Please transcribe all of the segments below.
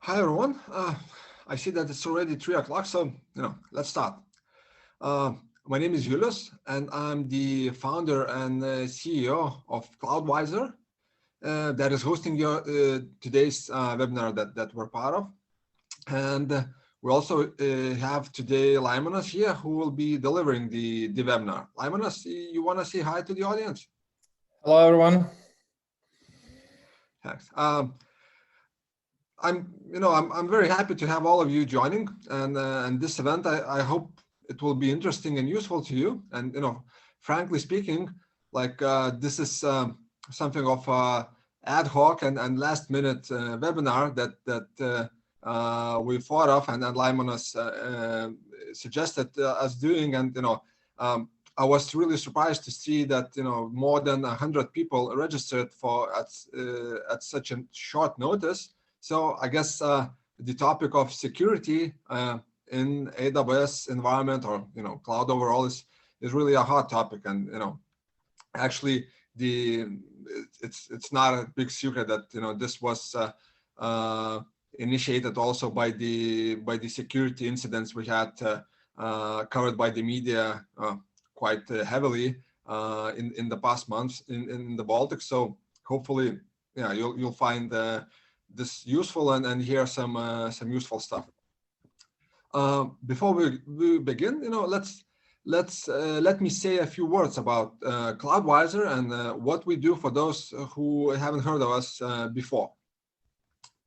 Hi everyone. I see that it's already 3 o'clock, so let's start. My name is Julius, and I'm the founder and CEO of CloudWiser, that is hosting your today's webinar that we're part of. And we also have today Laimonas here, who will be delivering the webinar. Laimonas, you want to say hi to the audience? Hello everyone. Thanks. I'm very happy to have all of you joining, and this event. I hope it will be interesting and useful to you. And frankly speaking, like this is something of ad hoc and last minute webinar that we thought of, and then Laimonas suggested us doing. And I was really surprised to see that more than 100 people registered for at such a short notice. So I guess the topic of security in AWS environment, or cloud overall, is really a hot topic. And actually it's not a big secret that this was initiated also by the security incidents we had covered by the media quite heavily in the past months in the Baltics. So hopefully, yeah, you'll find this useful and hear some useful stuff. Before we begin, let me say a few words about CloudWiser and what we do for those who haven't heard of us before.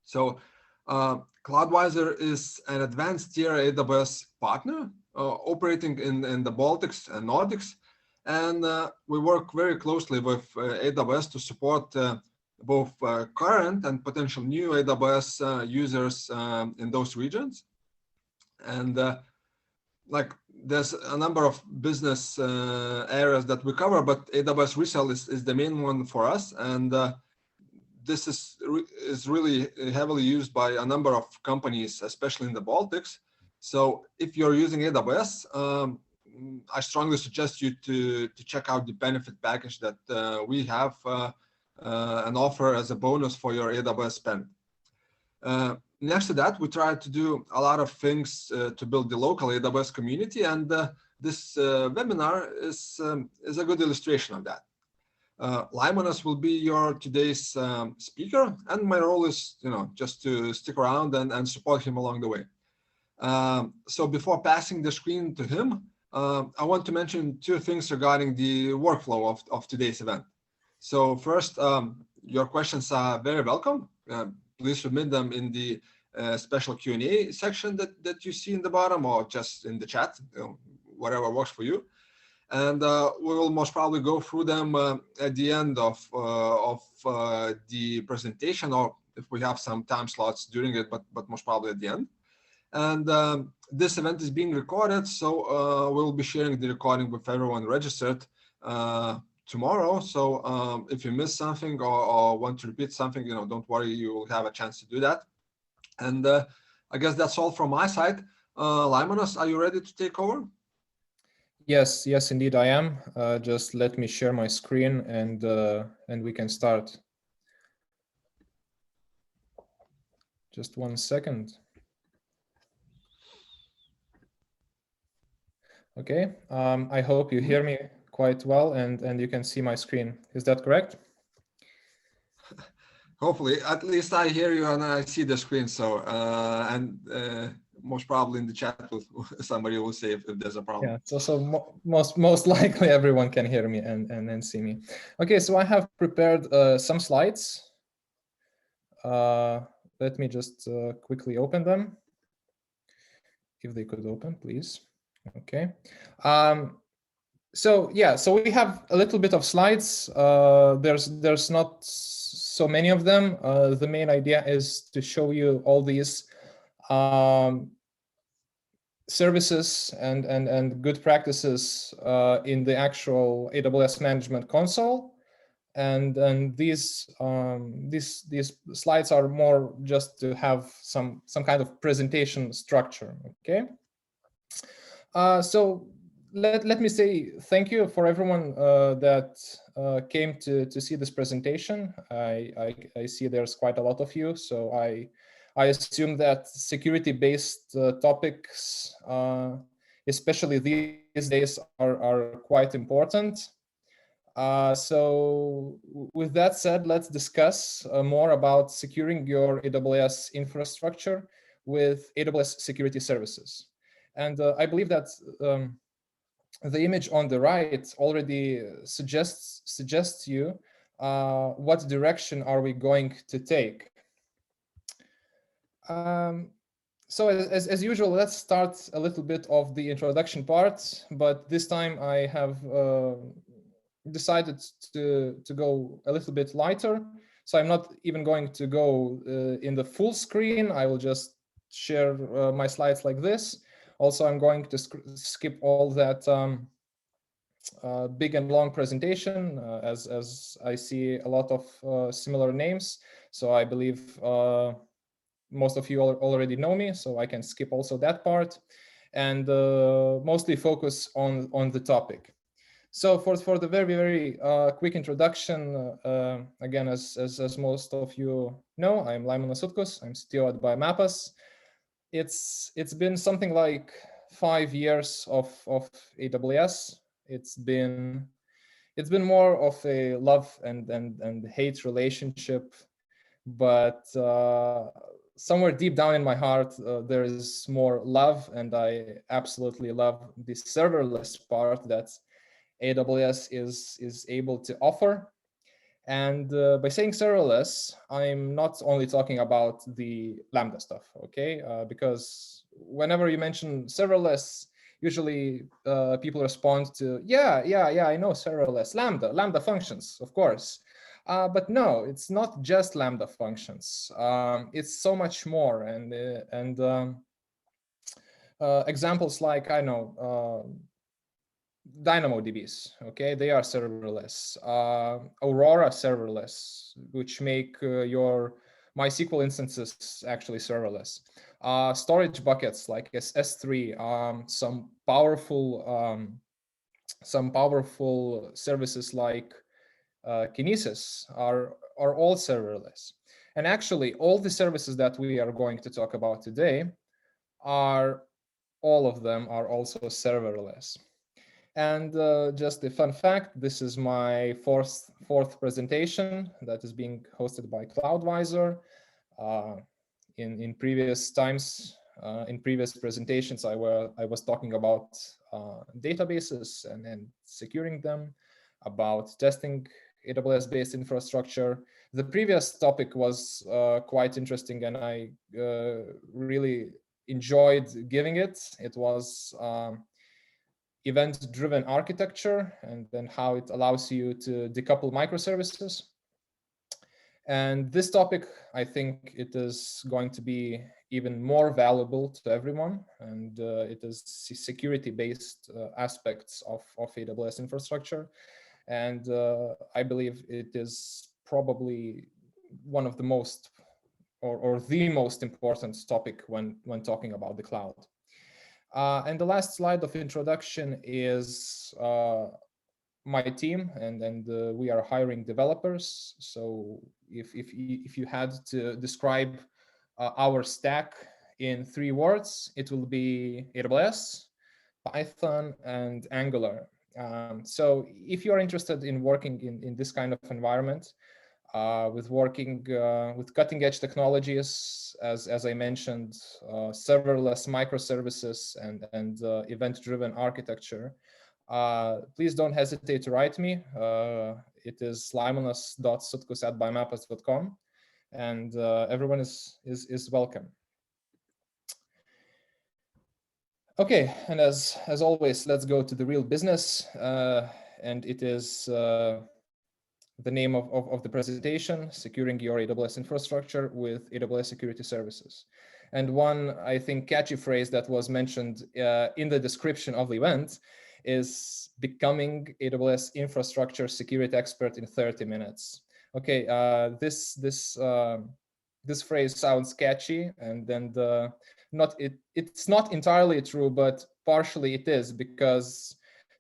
So CloudWiser is an advanced tier AWS partner operating in the Baltics and Nordics, and we work very closely with AWS to support both current and potential new AWS users in those regions. And like there's a number of business areas that we cover, but AWS resale is the main one for us. And this is really heavily used by a number of companies, especially in the Baltics. So if you're using AWS, I strongly suggest you to check out the benefit package that we have an offer as a bonus for your AWS spend. Next to that, we try to do a lot of things to build the local AWS community, and this webinar is a good illustration of that. Laimonas will be your today's speaker, and my role is just to stick around and support him along the way. So before passing the screen to him, I want to mention two things regarding the workflow of today's event. So first, your questions are very welcome. Please submit them in the special Q&A section that you see in the bottom, or just in the chat, whatever works for you. And we will most probably go through them at the end of the presentation, or if we have some time slots during it, but most probably at the end. And this event is being recorded, so we'll be sharing the recording with everyone registered tomorrow. So if you miss something or want to repeat something, don't worry, you will have a chance to do that. And I guess that's all from my side. Laimonas, are you ready to take over? Yes, indeed I am. Just let me share my screen and we can start. Just 1 second. Okay, I hope you hear me quite well and you can see my screen. Is that correct? Hopefully, at least I hear you and I see the screen. So, most probably in the chat, somebody will say if there's a problem. Yeah, so most likely everyone can hear me and see me. Okay, so I have prepared some slides. Let me just quickly open them. If they could open, please. Okay. So we have a little bit of slides. There's not so many of them. The main idea is to show you all these services and good practices in the actual AWS Management Console. And these slides are more just to have some kind of presentation structure. Okay. So let me say thank you for everyone that came to see this presentation. I see there's quite a lot of you, so I assume that security-based topics, especially these days, are quite important. So with that said, let's discuss more about securing your AWS infrastructure with AWS security services. And I believe that the image on the right already suggests you what direction are we going to take. So as usual, let's start a little bit of the introduction part, but this time I have decided to go a little bit lighter. So I'm not even going to go in the full screen. I will just share my slides like this. Also, I'm going to skip all that big and long presentation as I see a lot of similar names. So I believe most of you already know me, so I can skip also that part and mostly focus on the topic. So for the very quick introduction, again, as most of you know, I'm Laimonas Sutkus. I'm CTO at Biomapas. It's been something like 5 years of AWS. It's been more of a love and hate relationship, but somewhere deep down in my heart, there is more love, and I absolutely love the serverless part that AWS is able to offer. And by saying serverless, I'm not only talking about the Lambda stuff, okay? Because whenever you mention serverless, usually people respond to, yeah, I know serverless, Lambda functions, of course. But no, it's not just Lambda functions. It's so much more. And examples like, I know, DynamoDBs, okay, they are serverless. Aurora serverless, which make your MySQL instances actually serverless. Storage buckets like S3, some powerful services like Kinesis are all serverless. And actually, all the services that we are going to talk about today all of them are also serverless. And just a fun fact, this is my fourth presentation that is being hosted by CloudWiser. In previous times, in previous presentations, I was talking about databases and securing them, about testing AWS-based infrastructure. The previous topic was quite interesting, and I really enjoyed giving it. It was event-driven architecture, and then how it allows you to decouple microservices. And this topic, I think it is going to be even more valuable to everyone, and it is security-based aspects of AWS infrastructure. And I believe it is probably one of the most, or the most important topic when talking about the cloud. And the last slide of introduction is my team, and we are hiring developers. So if you had to describe our stack in 3 words, it will be AWS, Python, and Angular. So if you are interested in working in this kind of environment, with working with cutting-edge technologies, as I mentioned, serverless microservices and event-driven architecture, please don't hesitate to write me. It is laimonas.sutkus@biomapas.com, and everyone is welcome. Okay, and as always, let's go to the real business, and it is the name of the presentation, securing your AWS infrastructure with AWS security services. And one, I think, catchy phrase that was mentioned in the description of the event is becoming AWS infrastructure security expert in 30 minutes. Okay, this phrase sounds catchy, and then it's not entirely true, but partially it is, because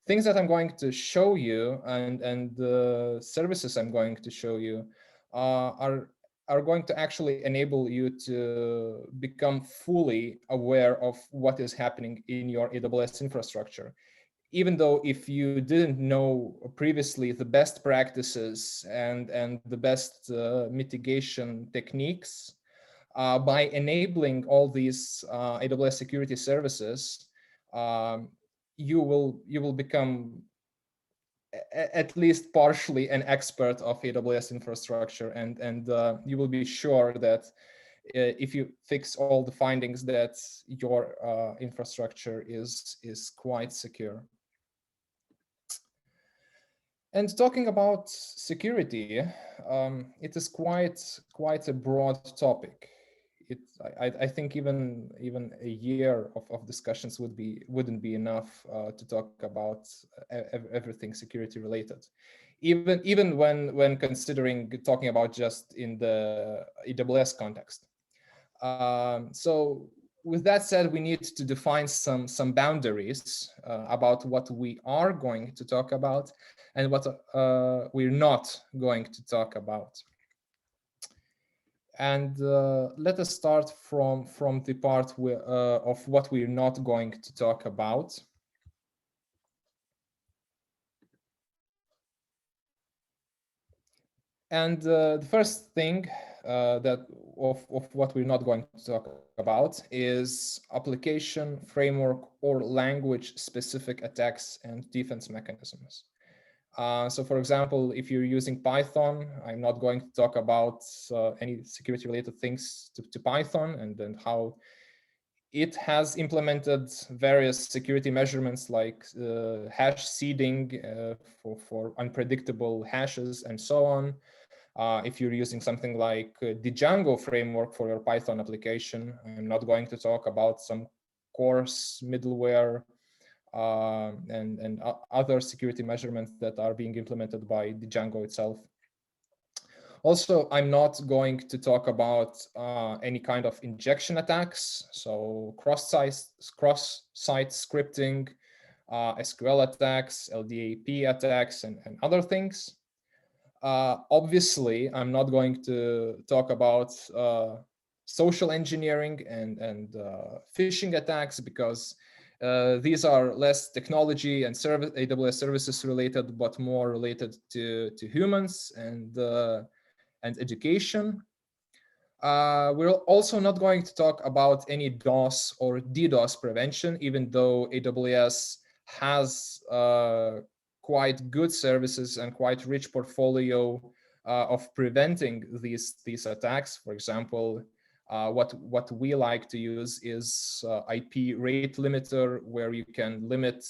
things that I'm going to show you and the services I'm going to show you are are going to actually enable you to become fully aware of what is happening in your AWS infrastructure. Even though if you didn't know previously the best practices and the best mitigation techniques, by enabling all these AWS security services, you will become at least partially an expert of AWS infrastructure, and you will be sure that if you fix all the findings, that your infrastructure is quite secure. And talking about security, it is quite a broad topic. I think even a year of discussions wouldn't be enough to talk about everything security related. Even when considering talking about just in the AWS context. So with that said, we need to define some boundaries about what we are going to talk about and what we're not going to talk about. And let us start from the part of what we're not going to talk about. And the first thing of what we're not going to talk about is application, framework, or language specific attacks and defense mechanisms. So for example, if you're using Python, I'm not going to talk about any security related things to Python and how it has implemented various security measurements like hash seeding for unpredictable hashes and so on. If you're using something like the Django framework for your Python application, I'm not going to talk about some coarse middleware and other security measurements that are being implemented by the Django itself. Also, I'm not going to talk about any kind of injection attacks, so cross-site scripting, SQL attacks, LDAP attacks, and other things. Obviously, I'm not going to talk about social engineering and phishing attacks, because these are less technology and AWS services related, but more related to humans and education. We're also not going to talk about any DOS or DDoS prevention, even though AWS has quite good services and quite rich portfolio of preventing these attacks. For example, what we like to use is IP rate limiter, where you can limit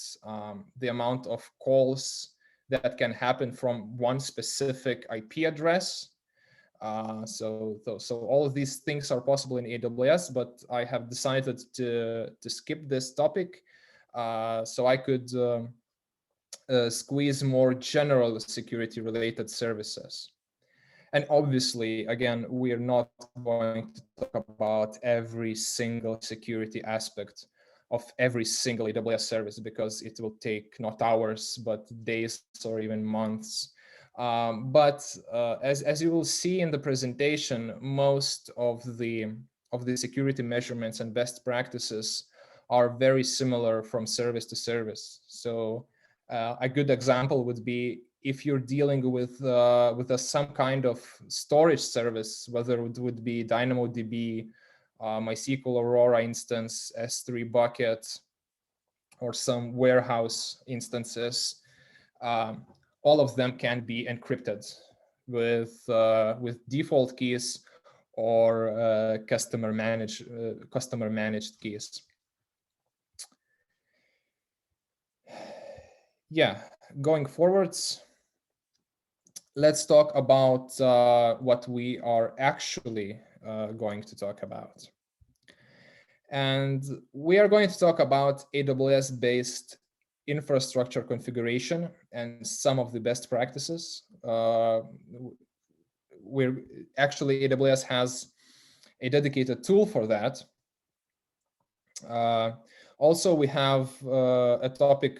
the amount of calls that can happen from one specific IP address. So all of these things are possible in AWS, but I have decided to skip this topic so I could squeeze more general security related services. And obviously, again, we're not going to talk about every single security aspect of every single AWS service, because it will take not hours, but days or even months. But as you will see in the presentation, most of the security measurements and best practices are very similar from service to service. So a good example would be if you're dealing with some kind of storage service, whether it would be DynamoDB, MySQL Aurora instance, S3 bucket, or some warehouse instances. All of them can be encrypted with default keys or customer managed keys. Yeah, going forwards, let's talk about what we are actually going to talk about. And we are going to talk about AWS-based infrastructure configuration and some of the best practices. AWS has a dedicated tool for that. Also, we have a topic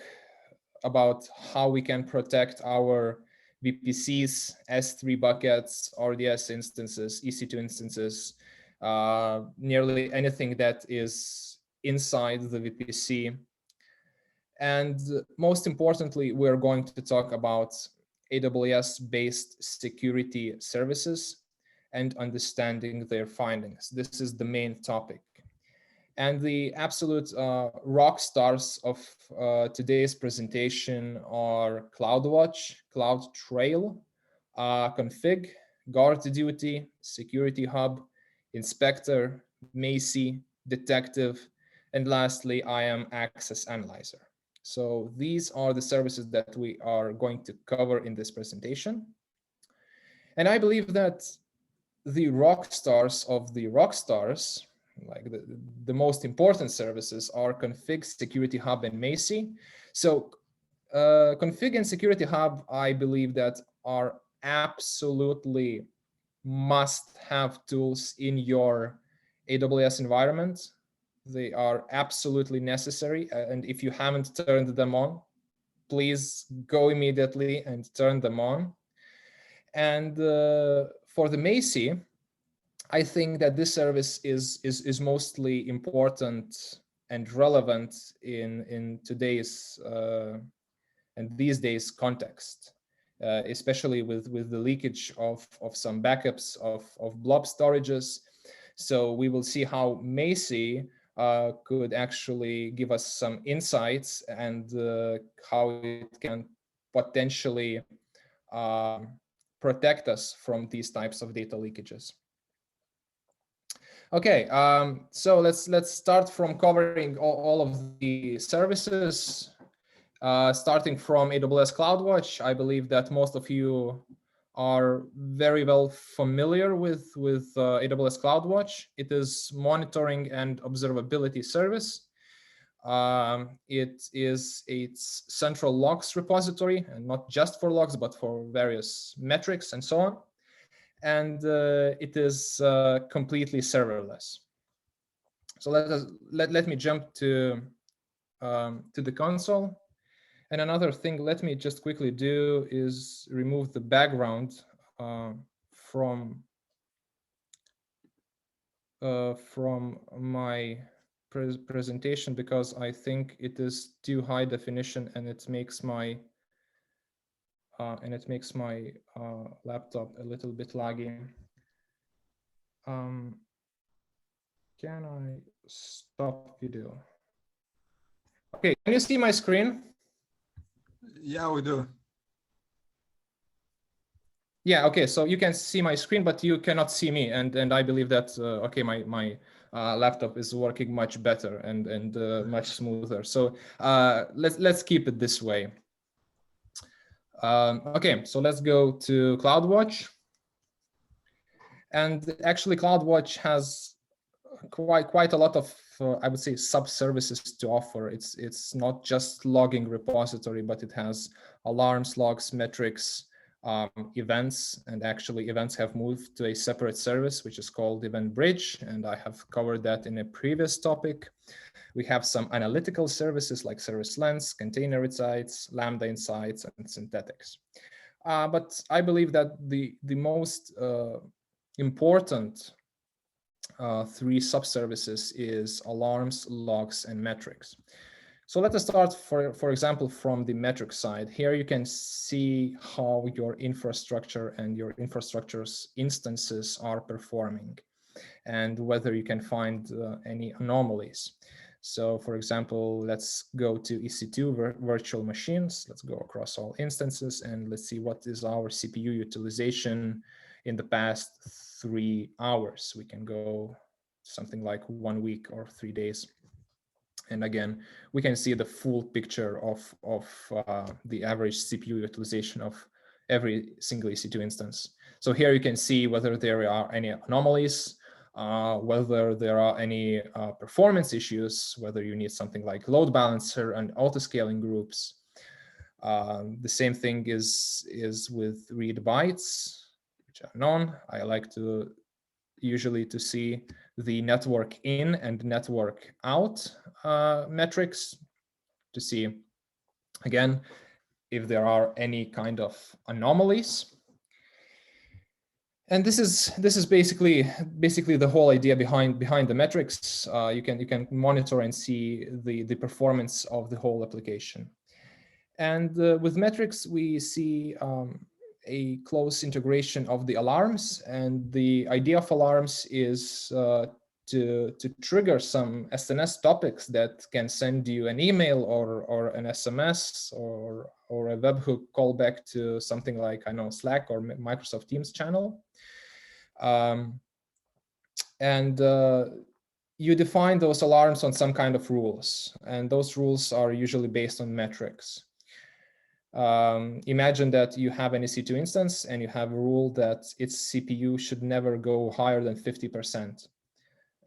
about how we can protect our VPCs, S3 buckets, RDS instances, EC2 instances, nearly anything that is inside the VPC. And most importantly, we're going to talk about AWS-based security services and understanding their findings. This is the main topic. And the absolute rock stars of today's presentation are Cloud Watch, Cloud Trail, Config, Guard Duty, SecurityHub, Inspector, Macy, Detective, and lastly, IAM Access Analyzer. So these are the services that we are going to cover in this presentation. And I believe that the rock stars of the rock stars, like the most important services, are Config, SecurityHub, and Macy. So Config and SecurityHub, I believe that are absolutely must-have tools in your AWS environment. They are absolutely necessary. And if you haven't turned them on, please go immediately and turn them on. And for the Macy, I think that this service is mostly important and relevant in today's and these days context, especially with the leakage of some backups of blob storages. So we will see how Macy could actually give us some insights and how it can potentially protect us from these types of data leakages. Okay, so let's start from covering all of the services, starting from AWS Cloud Watch. I believe that most of you are very well familiar with AWS Cloud Watch. It is monitoring and observability service. It is its central logs repository, and not just for logs, but for various metrics and so on. And it is completely serverless. So let me jump to the console. And another thing, let me just quickly do is remove the background from my presentation, because I think it is too high definition and it makes my laptop a little bit laggy. Can I stop video? Okay, can you see my screen? Yeah, we do. Yeah, okay, so you can see my screen, but you cannot see me, and I believe that okay, my laptop is working much better and much smoother. So let's keep it this way. Okay, so let's go to CloudWatch. And actually, CloudWatch has quite a lot of I would say sub-services to offer. It's not just logging repository, but it has alarms, logs, metrics, events, and actually events have moved to a separate service, which is called Event Bridge, and I have covered that in a previous topic. We have some analytical services like Service Lens, Container Insights, Lambda Insights, and Synthetics. But I believe that the most important three subservices is alarms, logs, and metrics. So let us start, for example, from the metric side. Here you can see how your infrastructure and your infrastructure's instances are performing and whether you can find any anomalies. So for example, let's go to EC2 virtual machines. Let's go across all instances and let's see what is our CPU utilization in the past 3 hours. We can go something like 1 week or 3 days. And again, we can see the full picture of the average CPU utilization of every single EC2 instance. So here you can see whether there are any anomalies, whether there are any performance issues, whether you need something like load balancer and auto-scaling groups. The same thing is with read bytes, which are none. I like to usually to see the network in and network out metrics to see, again, if there are any kind of anomalies. And this is basically the whole idea behind the metrics. You can monitor and see the performance of the whole application. And with metrics, we see a close integration of the alarms. And the idea of alarms is to trigger some SNS topics that can send you an email or an SMS or a webhook callback to something like, I know, Slack or Microsoft Teams channel. And you define those alarms on some kind of rules, and those rules are usually based on metrics. Imagine that you have an EC2 instance and you have a rule that its CPU should never go higher than 50%.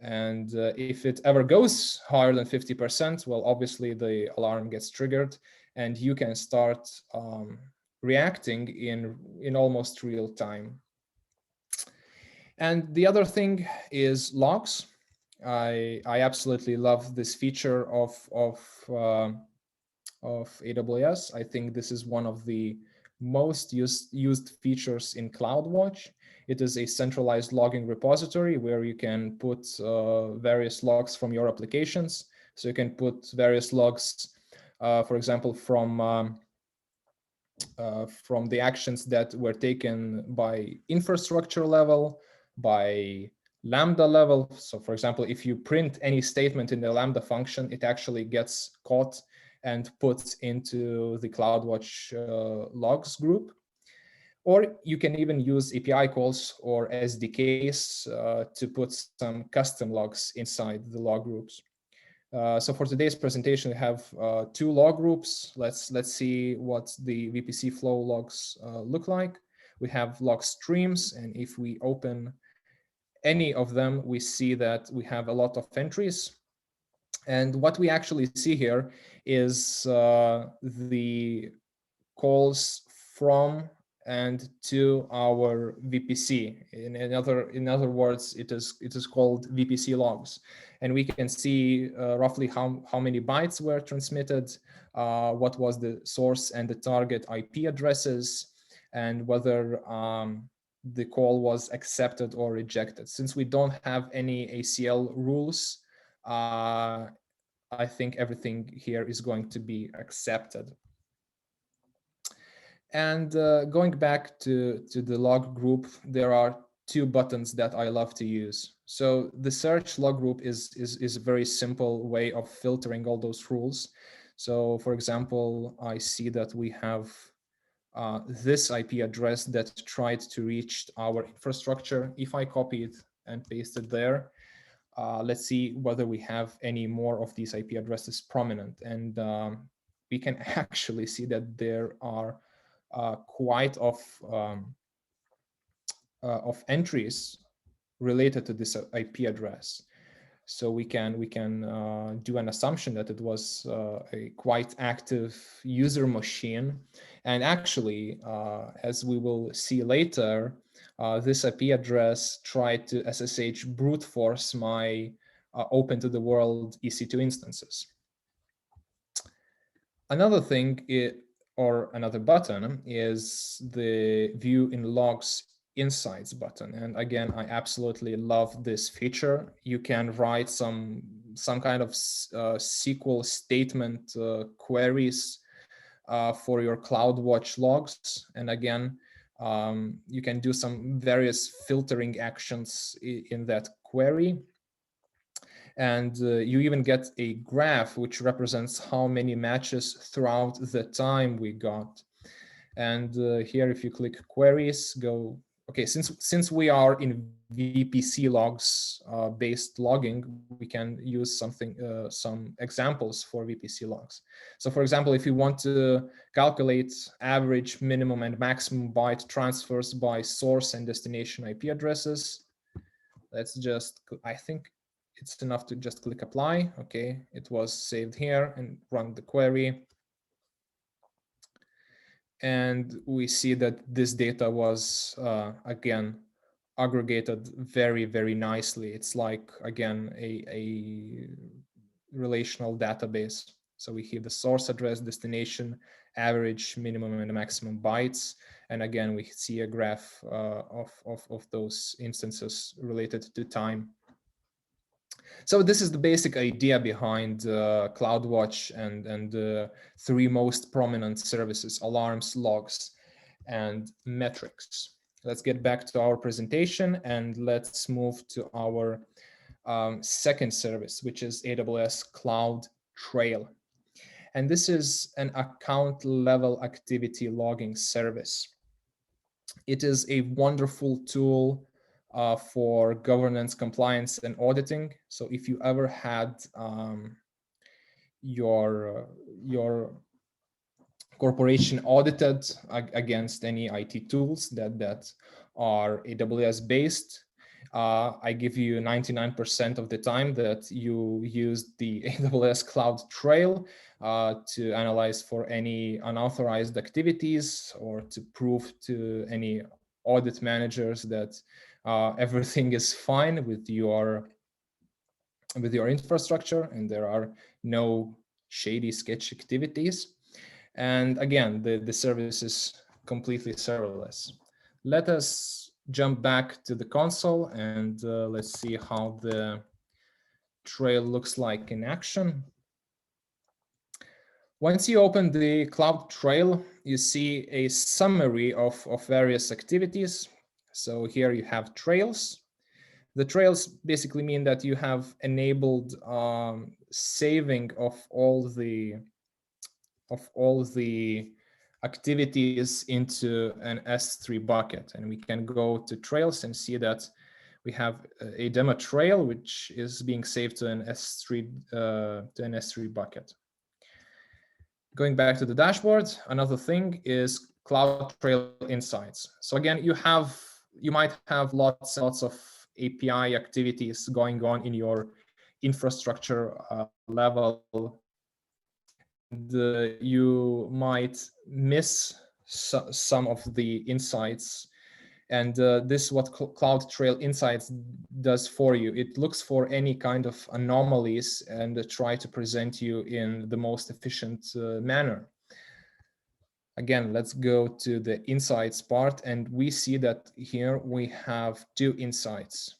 And if it ever goes higher than 50%, well, obviously the alarm gets triggered and you can start reacting in almost real time. And the other thing is logs. I absolutely love this feature of AWS. I think this is one of the most used features in Cloud Watch. It is a centralized logging repository where you can put various logs from your applications. So you can put various logs, for example, from the actions that were taken by infrastructure level, by Lambda level. So for example, if you print any statement in the Lambda function, it actually gets caught and put into the CloudWatch logs group. Or you can even use API calls or SDKs to put some custom logs inside the log groups. So for today's presentation, we have two log groups. Let's see what the VPC flow logs look like. We have log streams, and if we open any of them, we see that we have a lot of entries. And what we actually see here is the calls from and to our VPC. In other words, it is called VPC logs, and we can see roughly how many bytes were transmitted, what was the source and the target IP addresses, and whether the call was accepted or rejected. Since we don't have any ACL rules, I think everything here is going to be accepted. And going back to the log group, there are two buttons that I love to use. So the search log group is a very simple way of filtering all those rules. So for example, I see that we have this IP address that tried to reach our infrastructure. If I copy it and paste it there, let's see whether we have any more of these IP addresses prominent. And we can actually see that there are quite of entries related to this IP address. So we can do an assumption that it was a quite active user machine. And actually, as we will see later, this IP address tried to SSH brute force my open to the world EC2 instances. Another thing, or another button, is the view in logs insights button. And again, I absolutely love this feature. You can write some kind of SQL statement queries for your CloudWatch logs. And again, you can do some various filtering actions in that query. And you even get a graph which represents how many matches throughout the time we got. And here, if you click queries, go, okay, since we are in VPC logs based logging, we can use some examples for VPC logs. So for example, if you want to calculate average, minimum, and maximum byte transfers by source and destination IP addresses, let's just, I think it's enough to just click apply. Okay, it was saved here, and run the query. And we see that this data was, again, aggregated very, very nicely. It's like, again, a relational database. So we have the source address, destination, average, minimum, and maximum bytes. And again, we see a graph of those instances related to time. So this is the basic idea behind CloudWatch and the three most prominent services: alarms, logs, and metrics. Let's get back to our presentation and let's move to our second service, which is AWS Cloud Trail. And this is an account level activity logging service. It is a wonderful tool for governance, compliance, and auditing. So if you ever had your corporation audited against any IT tools that are AWS based, I give you 99% of the time that you use the AWS Cloud Trail to analyze for any unauthorized activities or to prove to any audit managers that everything is fine with your infrastructure and there are no shady sketch activities. And again, the service is completely serverless. Let us jump back to the console and let's see how the trail looks like in action. Once you open the Cloud Trail, you see a summary of various activities. So here you have trails. The trails basically mean that you have enabled saving of all the activities into an S3 bucket. And we can go to trails and see that we have a demo trail, which is being saved to an S3 bucket. Going back to the dashboard, another thing is Cloud Trail Insights. So again, you might have lots of API activities going on in your infrastructure level. You might miss some of the insights. And this is what Cloud Trail Insights does for you. It looks for any kind of anomalies and try to present you in the most efficient manner. Again, let's go to the insights part, and we see that here we have two insights,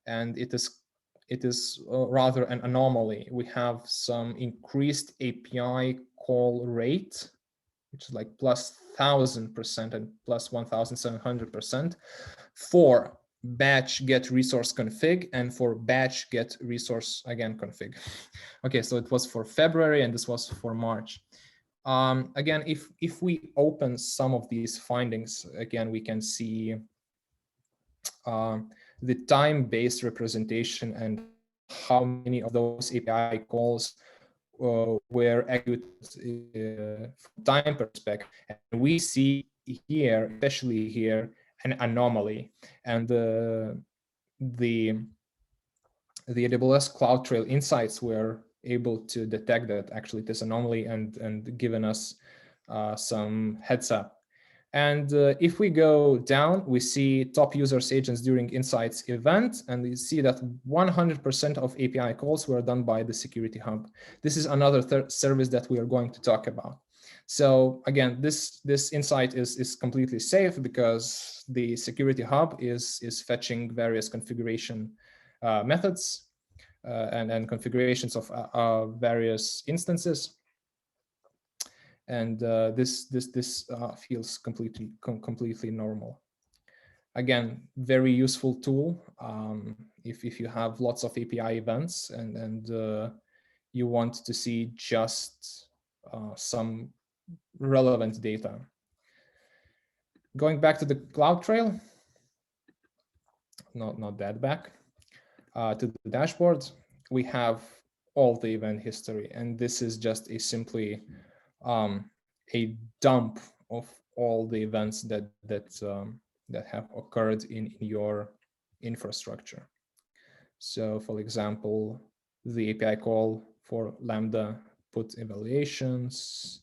and it is rather an anomaly. We have some increased API call rate, which is like plus 1,000% and plus 1,700% for batch get resource config and for batch get resource again config. Okay, so it was for February and this was for March. Again, if we open some of these findings, again, we can see the time-based representation and how many of those API calls were executed from time perspective. And we see here, especially here, an anomaly. And the AWS Cloud Trail Insights were able to detect that actually this anomaly and given us some heads up. And if we go down, we see top users agents during Insights event, and we see that 100% of API calls were done by the SecurityHub. This is another service that we are going to talk about. So again, this insight is completely safe because the SecurityHub is fetching various configuration methods and configurations of various instances. And this feels completely normal. Again, very useful tool if you have lots of API events and you want to see just some relevant data. Going back to the Cloud Trail, not that back, to the dashboard, we have all the event history, and this is just simply a dump of all the events that have occurred in your infrastructure. So, for example, the API call for Lambda put evaluations,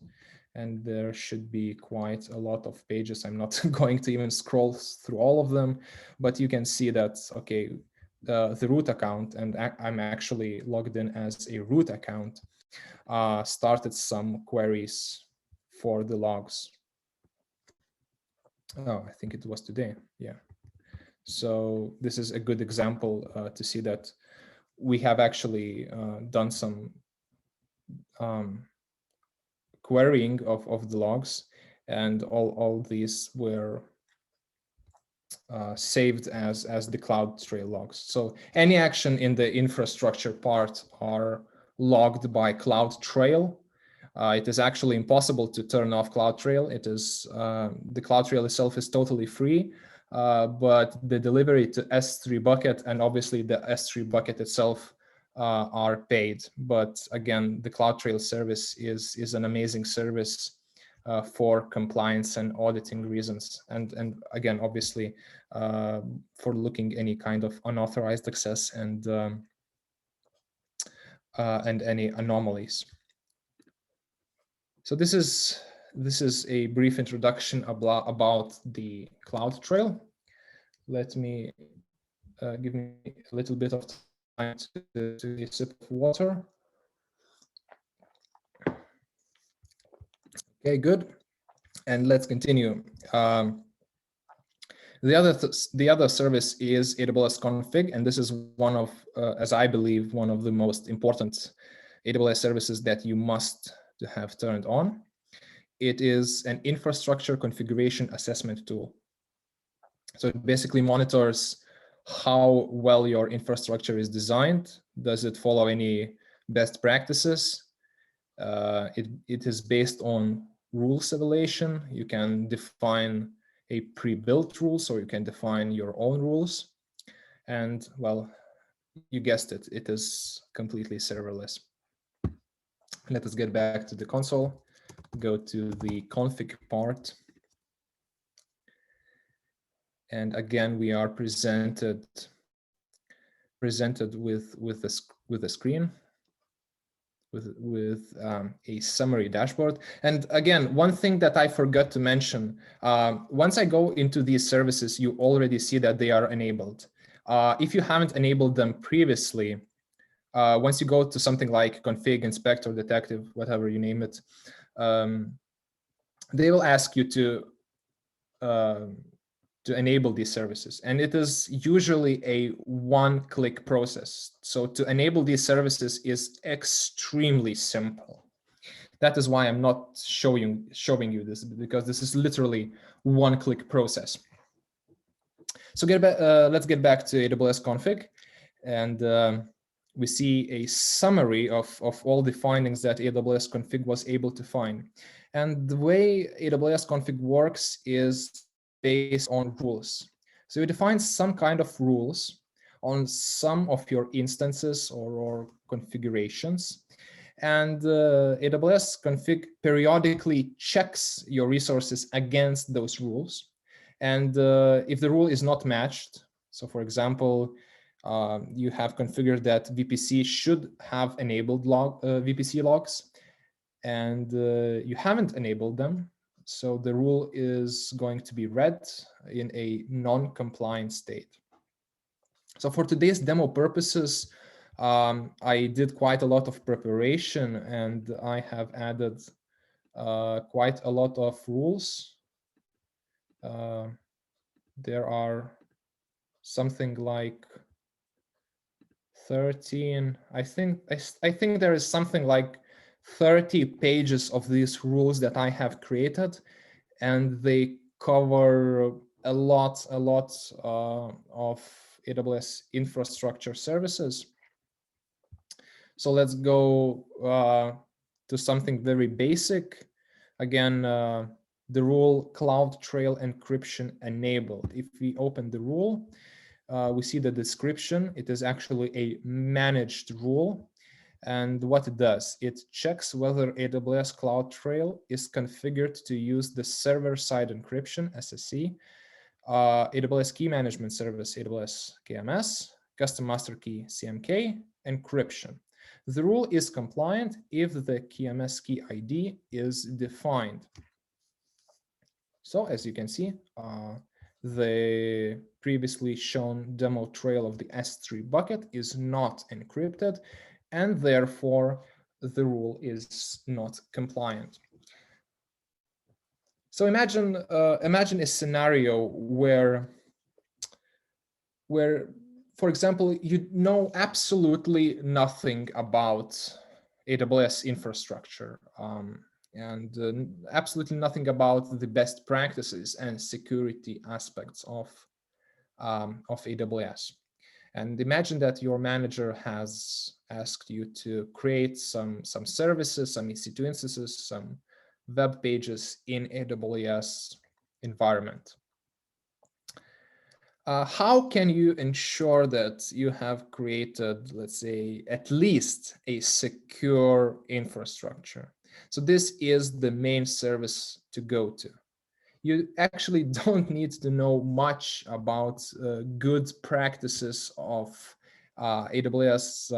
and there should be quite a lot of pages. I'm not going to even scroll through all of them, but you can see that, okay, the root account, and I'm actually logged in as a root account, started some queries for the logs. Oh, I think it was today. Yeah. So this is a good example to see that we have actually done some querying of the logs, and all these were saved as the Cloud Trail logs. So any action in the infrastructure part are logged by Cloud Trail. It is actually impossible to turn off Cloud Trail. It is the Cloud Trail itself is totally free, but the delivery to S3 bucket and obviously the S3 bucket itself are paid. But again, the Cloud Trail service is an amazing service for compliance and auditing reasons, and again, obviously, for looking any kind of unauthorized access and any anomalies. So this is a brief introduction about the Cloud Trail. Let me give me a little bit of time to take a sip of water. Okay, good. And let's continue. The other service is AWS Config, and this is one of, as I believe, one of the most important AWS services that you must have turned on. It is an infrastructure configuration assessment tool. So it basically monitors how well your infrastructure is designed. Does it follow any best practices? It is based on rules evaluation. You can define a pre-built rules, or you can define your own rules. And well, you guessed it, it is completely serverless. Let us get back to the console, go to the config part. And again, we are presented with a screen with a summary dashboard. And again, one thing that I forgot to mention, once I go into these services, you already see that they are enabled. If you haven't enabled them previously, once you go to something like config, inspector, detective, whatever you name it, they will ask you to enable these services. And it is usually a one-click process. So to enable these services is extremely simple. That is why I'm not showing you this, because this is literally one-click process. So let's get back to AWS Config. And we see a summary of all the findings that AWS Config was able to find. And the way AWS Config works is based on rules. So you define some kind of rules on some of your instances or configurations. And AWS Config periodically checks your resources against those rules. And if the rule is not matched, so for example, you have configured that VPC should have enabled VPC logs, and you haven't enabled them, so the rule is going to be read in a non-compliant state. So for today's demo purposes, I did quite a lot of preparation, and I have added quite a lot of rules. There are something like 13, I think there is something like 30 pages of these rules that I have created, and they cover a lot of AWS infrastructure services. So let's go to something very basic. Again, the rule Cloud Trail encryption enabled. If we open the rule, we see the description. It is actually a managed rule. And what it does, it checks whether AWS Cloud Trail is configured to use the server-side encryption, SSE, AWS Key Management Service, AWS KMS, Custom Master Key, CMK, encryption. The rule is compliant if the KMS key ID is defined. So as you can see, the previously shown demo trail of the S3 bucket is not encrypted, and therefore the rule is not compliant. So imagine a scenario where, for example, you know absolutely nothing about AWS infrastructure, and absolutely nothing about the best practices and security aspects of AWS. And imagine that your manager has asked you to create some services, some EC2 instances, some web pages in AWS environment. How can you ensure that you have created, let's say, at least a secure infrastructure? So this is the main service to go to. You actually don't need to know much about good practices of AWS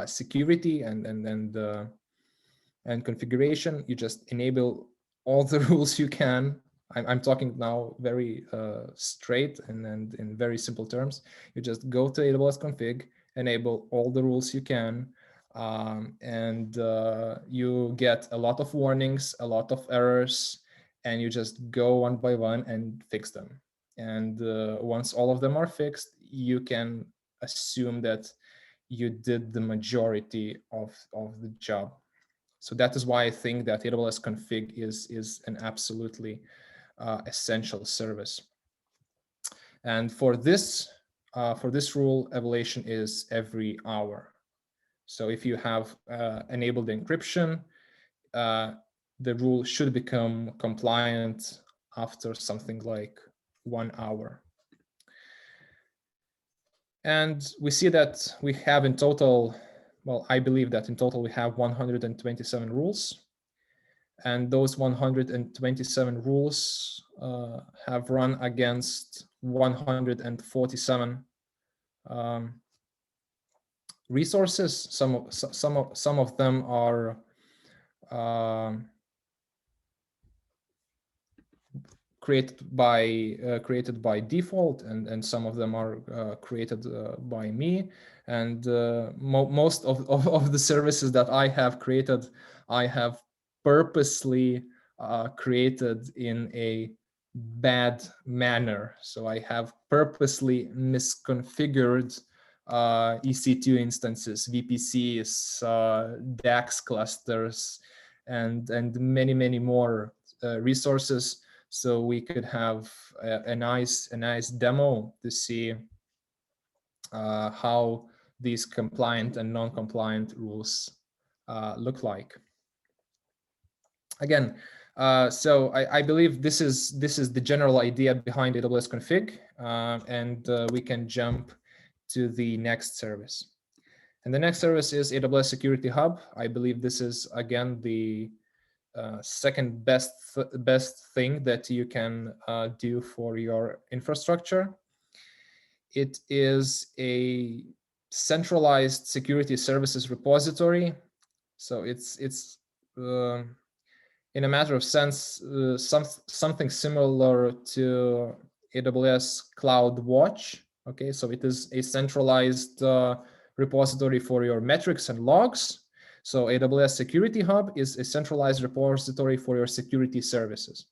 security and configuration. You just enable all the rules you can. I'm talking now very straight and in very simple terms. You just go to AWS Config, enable all the rules you can, and you get a lot of warnings, a lot of errors, and you just go one by one and fix them. And once all of them are fixed, you can assume that you did the majority of the job. So that is why I think that AWS Config is an absolutely essential service. And for this rule, evaluation is every hour. So if you have enabled encryption, the rule should become compliant after something like 1 hour. And we see that we have in total, well, I believe that in total we have 127 rules. And those 127 rules have run against 147 resources. Some of them are created by default, and some of them are created by me. And most of the services that I have created, I have purposely created in a bad manner. So I have purposely misconfigured EC2 instances, VPCs, DAX clusters, and many more resources, so we could have a nice demo to see how these compliant and non-compliant rules look like. Again, so I believe this is the general idea behind AWS Config, and we can jump to the next service. And the next service is AWS SecurityHub. I believe this is, again, the second best thing that you can do for your infrastructure. It is a centralized security services repository. So it's in a matter of sense something similar to AWS Cloud Watch. Okay, so it is a centralized repository for your metrics and logs. So AWS SecurityHub is a centralized repository for your security services.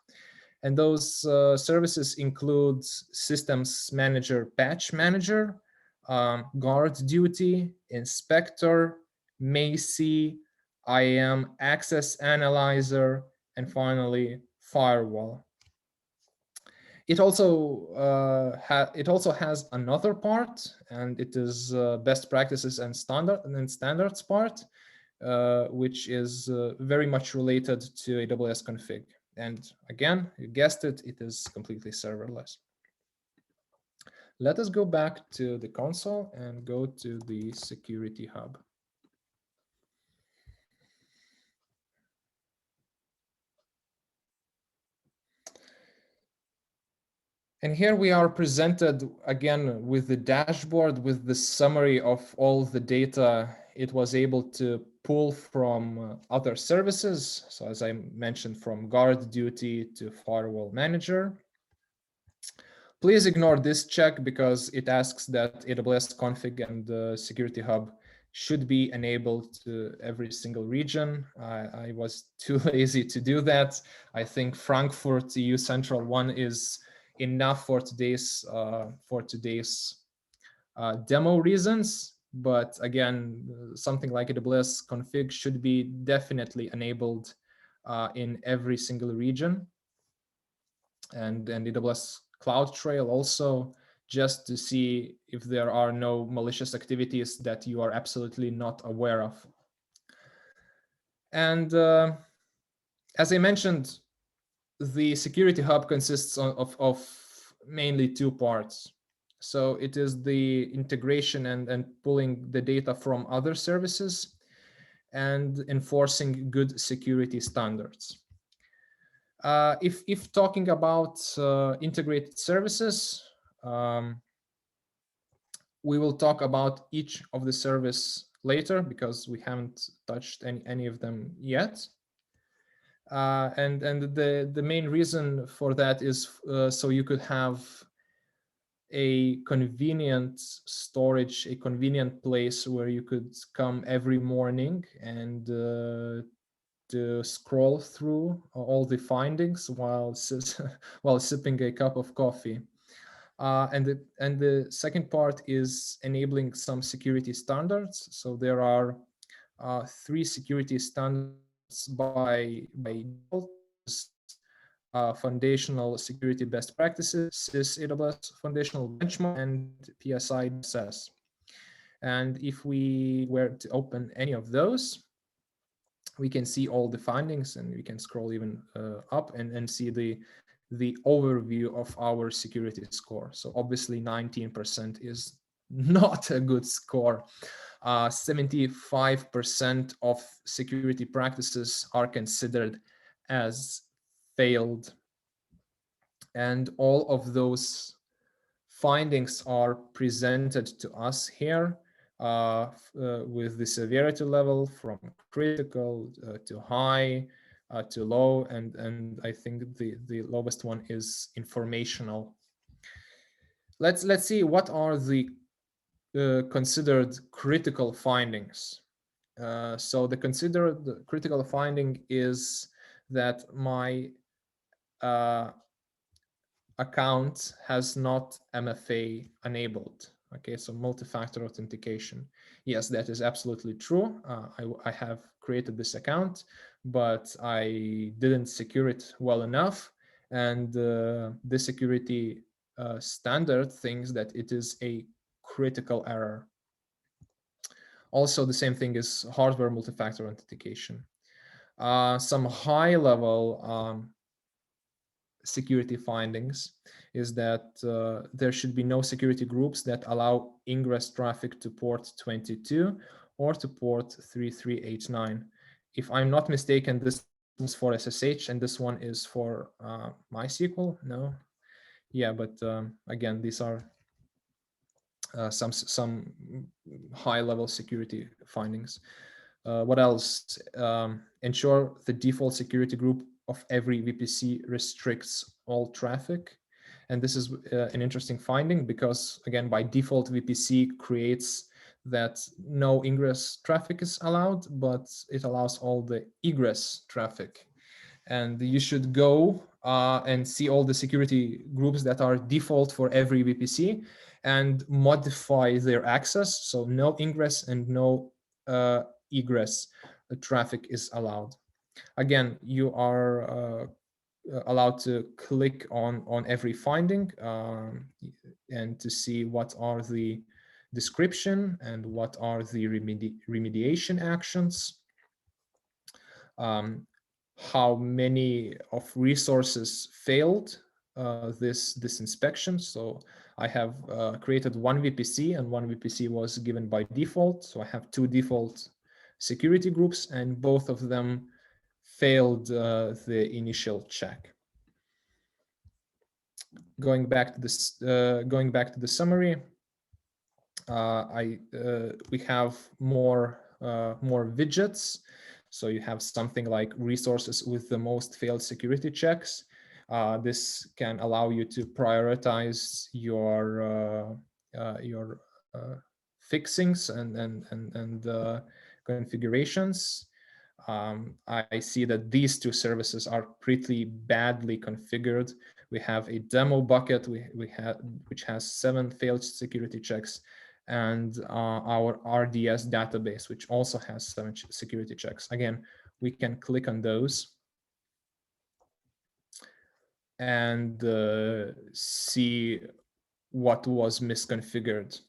And those services include Systems Manager, Patch Manager, Guard Duty, Inspector, Macy, IAM Access Analyzer, and finally, Firewall. It also has another part, and it is best practices and standards part, which is very much related to AWS Config. And again, you guessed it, it is completely serverless. Let us go back to the console and go to the SecurityHub. And here we are presented again with the dashboard, with the summary of all the data it was able to pull from other services. So as I mentioned, from Guard Duty to Firewall Manager. Please ignore this check because it asks that AWS Config and the SecurityHub should be enabled to every single region. I was too lazy to do that. I think Frankfurt EU Central one is enough for today's demo reasons. But again, something like AWS Config should be definitely enabled in every single region, and AWS Cloud Trail also, just to see if there are no malicious activities that you are absolutely not aware of. And as I mentioned, the Security Hub consists of mainly two parts. So it is the integration and pulling the data from other services and enforcing good security standards. If talking about integrated services, we will talk about each of the service later because we haven't touched any of them yet. And the main reason for that is so you could have a convenient storage, a convenient place where you could come every morning and to scroll through all the findings while sipping a cup of coffee. And the second part is enabling some security standards. So there are 3 security standards by default. Foundational security best practices, SIS AWS foundational benchmark, and PSI DSS. And if we were to open any of those, we can see all the findings, and we can scroll even up and see the overview of our security score. So obviously 19% is not a good score. 75% of security practices are considered as failed. And all of those findings are presented to us here with the severity level from critical to high to low, and I think the lowest one is informational. Let's see what are the considered critical findings. So the considered critical finding is that my account has not MFA enabled. Okay, so multi-factor authentication. Yes, that is absolutely true. I have created this account, but I didn't secure it well enough. And the security standard thinks that it is a critical error. Also, the same thing is hardware multi-factor authentication. Some high-level security findings is that there should be no security groups that allow ingress traffic to port 22 or to port 3389. If I'm not mistaken, this is for SSH and this one is for MySQL. No, yeah, but again, these are some high-level security findings. What else? Ensure the default security group of every VPC restricts all traffic. And this is an interesting finding because, again, by default, VPC creates that no ingress traffic is allowed, but it allows all the egress traffic. And you should go and see all the security groups that are default for every VPC and modify their access. So no ingress and no egress traffic is allowed. Again, you are allowed to click on every finding and to see what are the description and what are the remediation actions. How many of resources failed this inspection. So I have created one VPC and one VPC was given by default. So I have 2 default security groups and both of them failed the initial check. Going back to this, the summary, we have more widgets. So you have something like resources with the most failed security checks. This can allow you to prioritize your fixings and configurations, I see that these two services are pretty badly configured. We have a demo bucket which has 7 failed security checks, and our RDS database, which also has 7 security checks. Again, we can click on those and see what was misconfigured.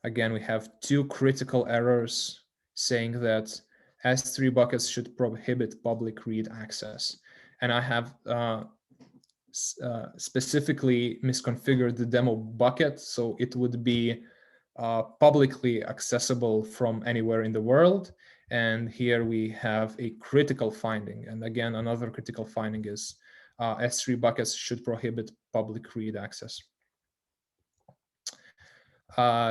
Again, we have 2 critical errors saying that S3 buckets should prohibit public read access. And I have specifically misconfigured the demo bucket, so it would be publicly accessible from anywhere in the world. And here we have a critical finding. And again, another critical finding is S3 buckets should prohibit public read access.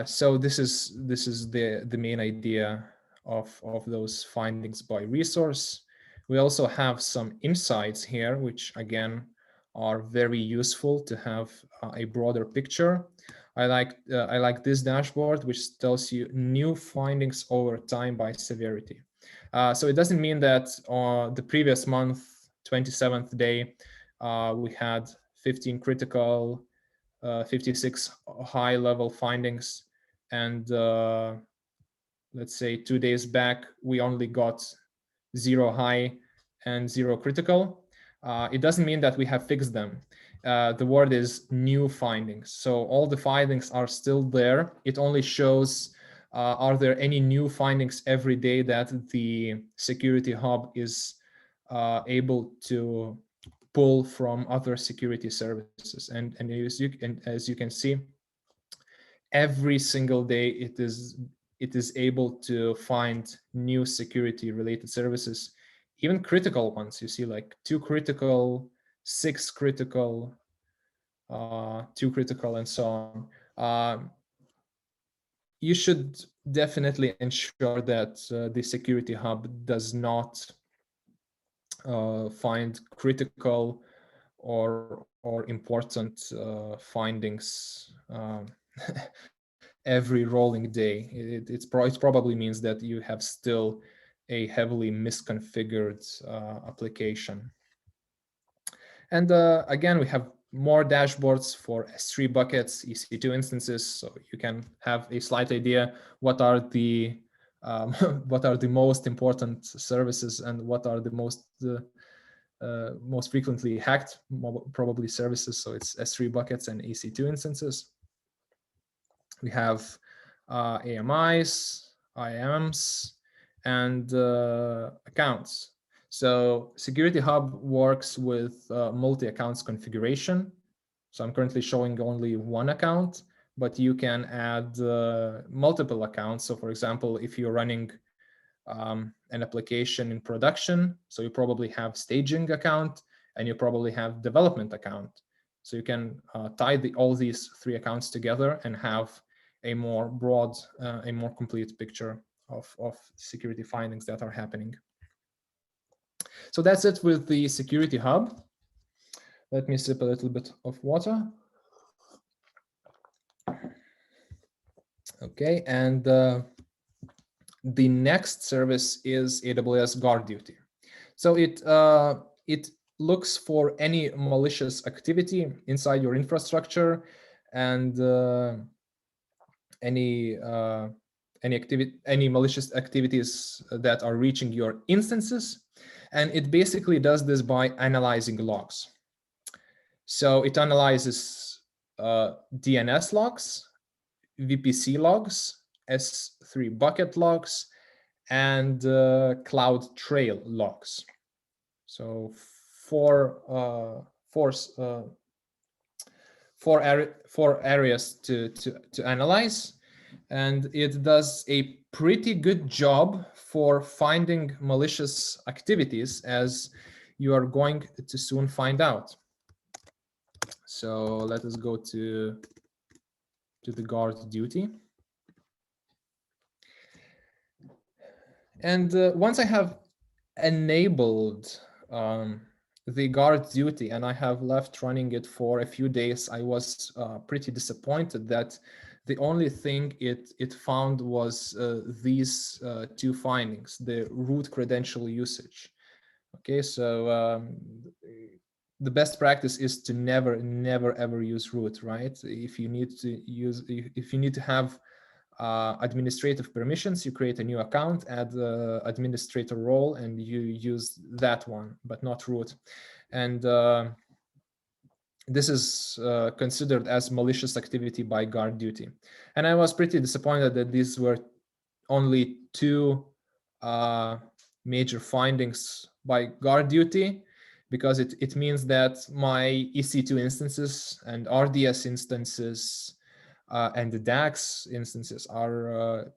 So this is the main idea of those findings by resource. We also have some insights here, which again are very useful to have a broader picture. I like this dashboard, which tells you new findings over time by severity. So it doesn't mean that the previous month, 27th day, we had 15 critical, 56 high-level findings, and let's say 2 days back, we only got 0 high and 0 critical. It doesn't mean that we have fixed them. The word is new findings. So all the findings are still there. It only shows, are there any new findings every day that the SecurityHub is able to pull from other security services. And as you can see, every single day it is able to find new security related services, even critical ones. You see like 2 critical, 6 critical, 2 critical, and so on. You should definitely ensure that the SecurityHub does not find critical or important findings every rolling day. It probably means that you have still a heavily misconfigured application. And again, we have more dashboards for S3 buckets, EC2 instances, so you can have a slight idea what are the most important services and what are the most frequently hacked, probably services. So it's S3 buckets and EC2 instances. We have AMIs, IAMs, and accounts. So SecurityHub works with multi-accounts configuration. So I'm currently showing only one account, but you can add multiple accounts. So for example, if you're running an application in production, so you probably have staging account and you probably have development account. So you can tie all these 3 accounts together and have a more broad, a more complete picture of security findings that are happening. So that's it with the SecurityHub. Let me sip a little bit of water. Okay, and the next service is AWS Guard Duty. So it looks for any malicious activity inside your infrastructure and any malicious activities that are reaching your instances. And it basically does this by analyzing logs. So it analyzes DNS logs, VPC logs, S3 bucket logs, and Cloud Trail logs. So four areas to analyze, and it does a pretty good job for finding malicious activities, as you are going to soon find out. So let us go to the Guard Duty. And once I have enabled the Guard Duty and I have left running it for a few days, I was pretty disappointed that the only thing it found was these two findings: the root credential usage. Okay, so the best practice is to never ever use root, right? If you need to have administrative permissions, you create a new account, add the administrator role, and you use that one, but not root. And this is considered as malicious activity by Guard Duty. And I was pretty disappointed that these were only two major findings by Guard Duty, because it means that my EC2 instances and RDS instances and the DAX instances are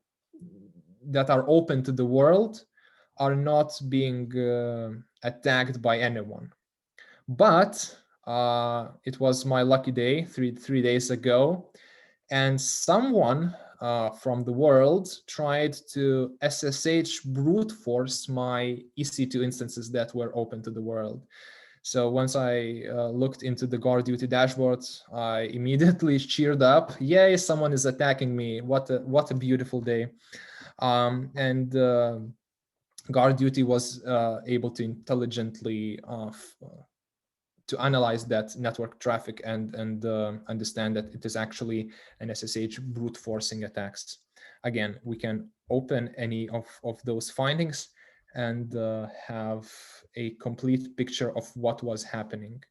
that are open to the world are not being attacked by anyone. But it was my lucky day three days ago, and someone from the world tried to SSH brute force my EC2 instances that were open to the world. So once I looked into the Guard Duty dashboard, I immediately cheered up. Yay, someone is attacking me. What a beautiful day. And Guard Duty was able to intelligently to analyze that network traffic and understand that it is actually an SSH brute forcing attacks. Again, we can open any of those findings and have a complete picture of what was happening.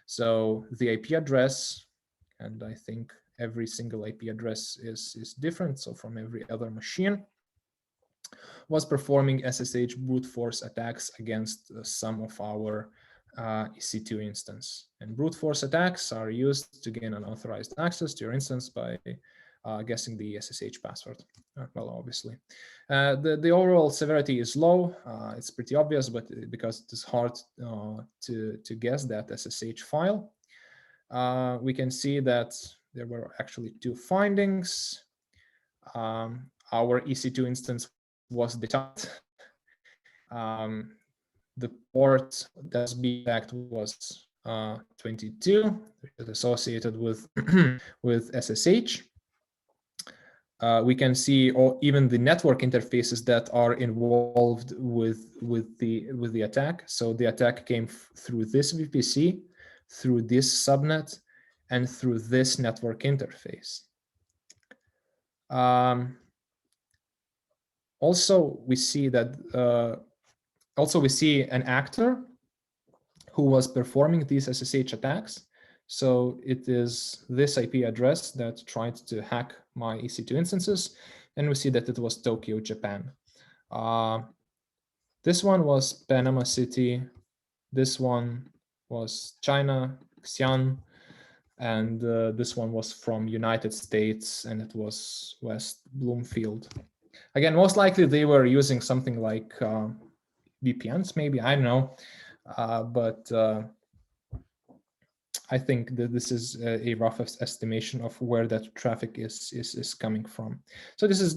So the IP address, and I think every single IP address is different, so from every other machine, was performing SSH brute force attacks against some of our EC2 instance. And brute force attacks are used to gain unauthorized access to your instance by guessing the SSH password. Well, obviously. The overall severity is low. It's pretty obvious, but because it is hard to guess that SSH file, we can see that there were actually two findings. Our EC2 instance was detected. The port that's being attacked was 22, which is associated with with SSH. We can see even the network interfaces that are involved with the attack. So the attack came through this VPC, through this subnet, and through this network interface. Also, we see that we see an actor who was performing these SSH attacks. So it is this IP address that tried to hack my EC2 instances, and we see that it was Tokyo, Japan. This one was Panama City. This one was China, Xi'an, and this one was from United States, and it was West Bloomfield. Again, most likely they were using something like VPNs, maybe, I don't know, but I think that this is a rough estimation of where that traffic is coming from. So this is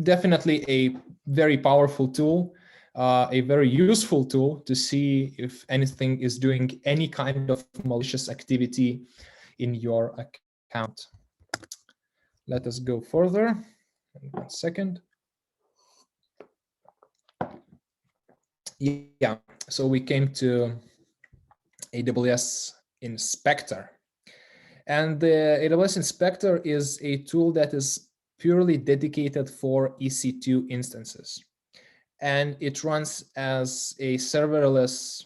definitely a very powerful tool, a very useful tool to see if anything is doing any kind of malicious activity in your account. Let us go further. 1 second. Yeah, so we came to AWS Inspector. And the AWS Inspector is a tool that is purely dedicated for EC2 instances. And it runs as a serverless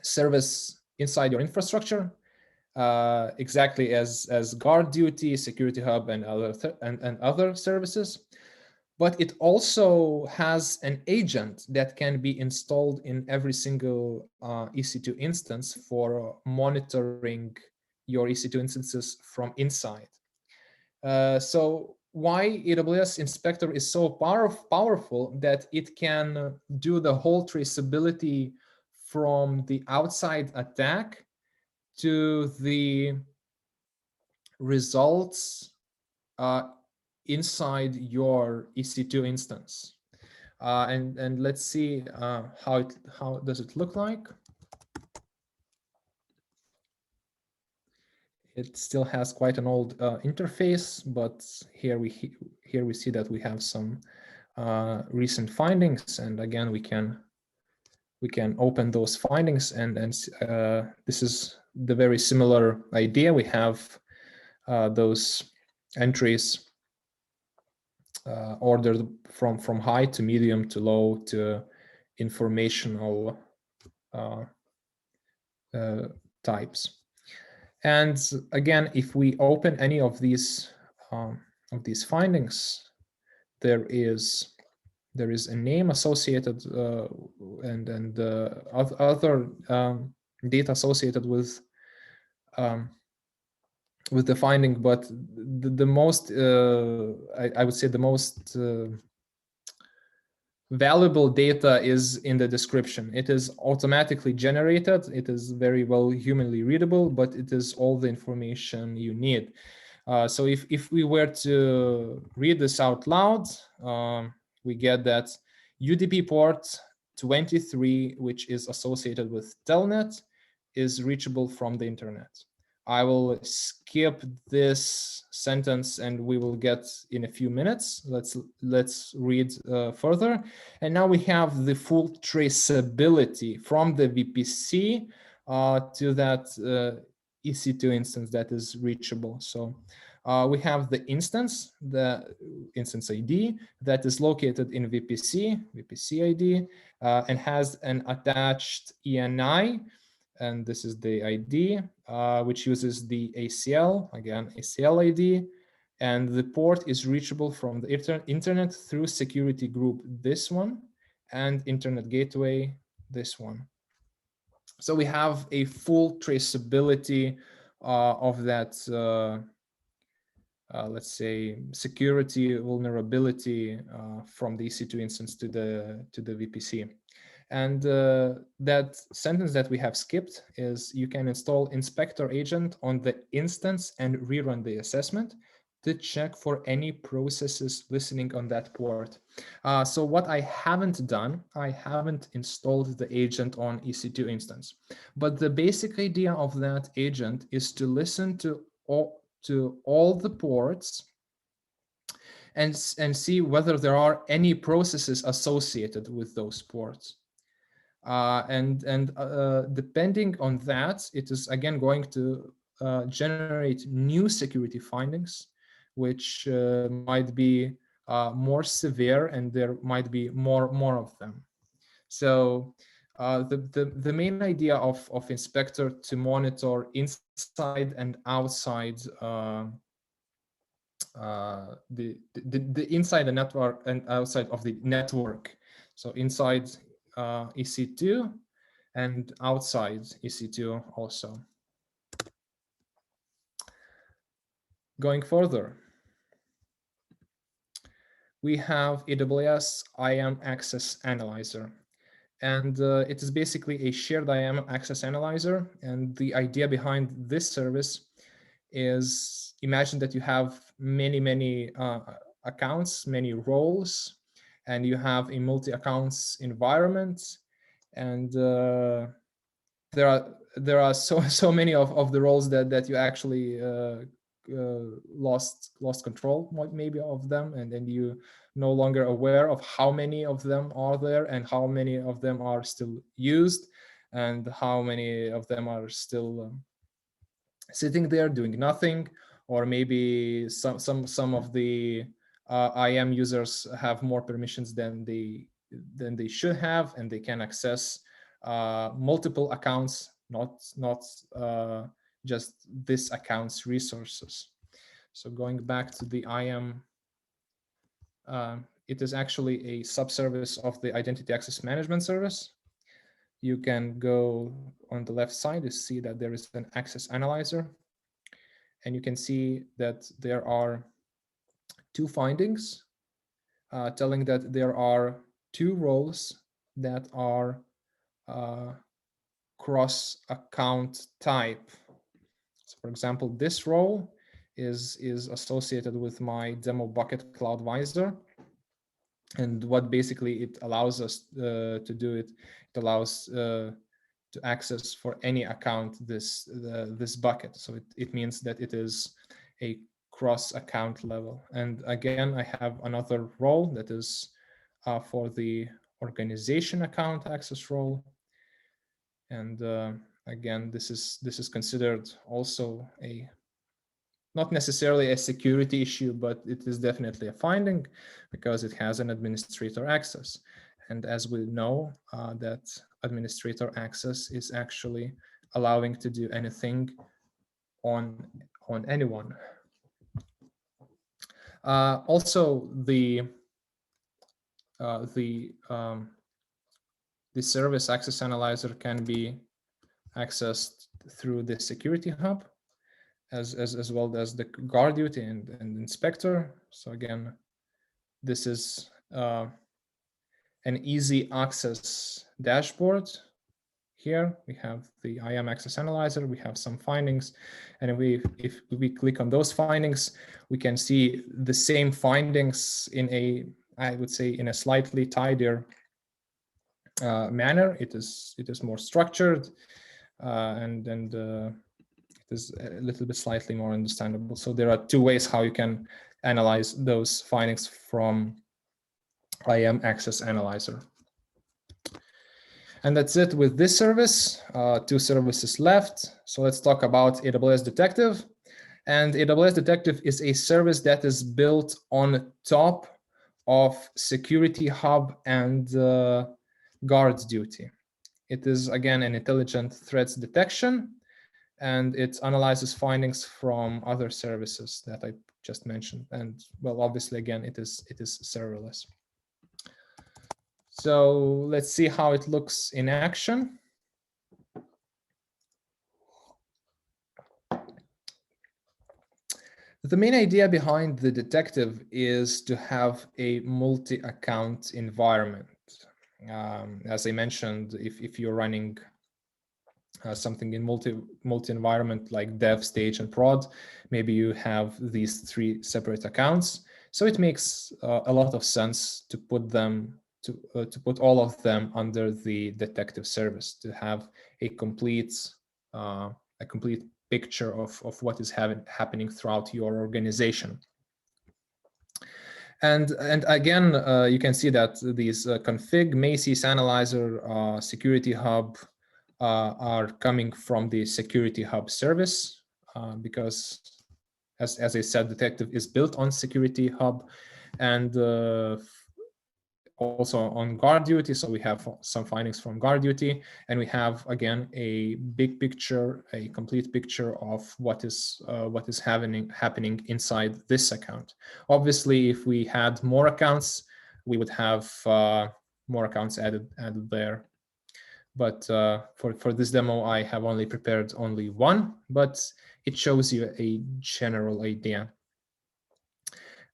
service inside your infrastructure, exactly as Guard Duty, SecurityHub, and other services. But it also has an agent that can be installed in every single EC2 instance for monitoring your EC2 instances from inside. So why AWS Inspector is so powerful that it can do the whole traceability from the outside attack to the results inside your EC2 instance. And let's see how does it look like. it still has quite an old interface, but here we see that we have some recent findings, and again we can open those findings, and this is the very similar idea. We have those entries ordered from high to medium to low to informational types. And again, if we open any of these findings, there is a name associated and other data associated with the finding, but the most I would say the most valuable data is in the description. It is automatically generated. It is very well humanly readable, but it is all the information you need. So if we were to read this out loud, we get that UDP port 23, which is associated with Telnet, is reachable from the internet. I will skip this sentence and we will get in a few minutes. Let's read further. And now we have the full traceability from the VPC to that EC2 instance that is reachable. So we have the instance ID that is located in VPC ID, and has an attached ENI. And this is the ID, which uses the ACL, again, ACL ID. And the port is reachable from the internet through security group, this one, and internet gateway, this one. So we have a full traceability of that, let's say, security vulnerability from the EC2 instance to the VPC. And that sentence that we have skipped is you can install Inspector agent on the instance and rerun the assessment to check for any processes listening on that port. So what I haven't done, I haven't installed the agent on EC2 instance. But the basic idea of that agent is to listen to all the ports and see whether there are any processes associated with those ports. And depending on that, it is again going to generate new security findings, which might be more severe, and there might be more of them. So the main idea of Inspector to monitor inside and outside the inside the network and outside of the network. So inside EC2 and outside EC2 also. Going further, we have AWS IAM Access Analyzer. And it is basically a shared IAM Access Analyzer. And the idea behind this service is, imagine that you have many accounts, many roles, and you have a multi-accounts environment, and there are so many of the roles that you actually lost control maybe of them, and then you no longer aware of how many of them are there and how many of them are still used and how many of them are still sitting there doing nothing, or maybe some of the IAM users have more permissions than they should have, and they can access multiple accounts, not just this account's resources. So going back to the IAM, it is actually a subservice of the Identity Access Management Service. You can go on the left side to see that there is an access analyzer, and you can see that there are two findings telling that there are two roles that are cross account type. So for example, this role is associated with my demo bucket Cloud Visor. And what basically it allows us to do, it allows to access for any account this bucket. So it means that it is a cross account level. And again, I have another role that is for the organization account access role. And again, this is considered also not necessarily a security issue, but it is definitely a finding because it has an administrator access. And as we know, that administrator access is actually allowing to do anything on anyone. Also, the service access analyzer can be accessed through the SecurityHub, as well as the Guard Duty and Inspector. So again, this is an easy access dashboard. Here we have the IAM Access Analyzer, we have some findings, and if we click on those findings, we can see the same findings in I would say in a slightly tidier manner. It is more structured, and it is a little bit slightly more understandable. So there are two ways how you can analyze those findings from IAM Access Analyzer. And that's it with this service. 2 services left. So let's talk about AWS Detective. And AWS Detective is a service that is built on top of SecurityHub and Guard Duty. It is, again, an intelligent threats detection, and it analyzes findings from other services that I just mentioned. And well, obviously, again, it is serverless. So let's see how it looks in action. The main idea behind the Detective is to have a multi-account environment. As I mentioned, if you're running something in multi-environment like dev, stage, and prod, maybe you have these 3 separate accounts. So it makes a lot of sense to put them to put all of them under the Detective service, to have a complete picture of what is happening throughout your organization. And again, you can see that these config, Macy's Analyzer, SecurityHub are coming from the SecurityHub service, because as I said, Detective is built on SecurityHub and also on Guard Duty. So we have some findings from Guard Duty, and we have, again, a big picture, a complete picture of what is happening inside this account. Obviously, if we had more accounts, we would have more accounts added there. But for this demo, I have only prepared only one, but it shows you a general idea.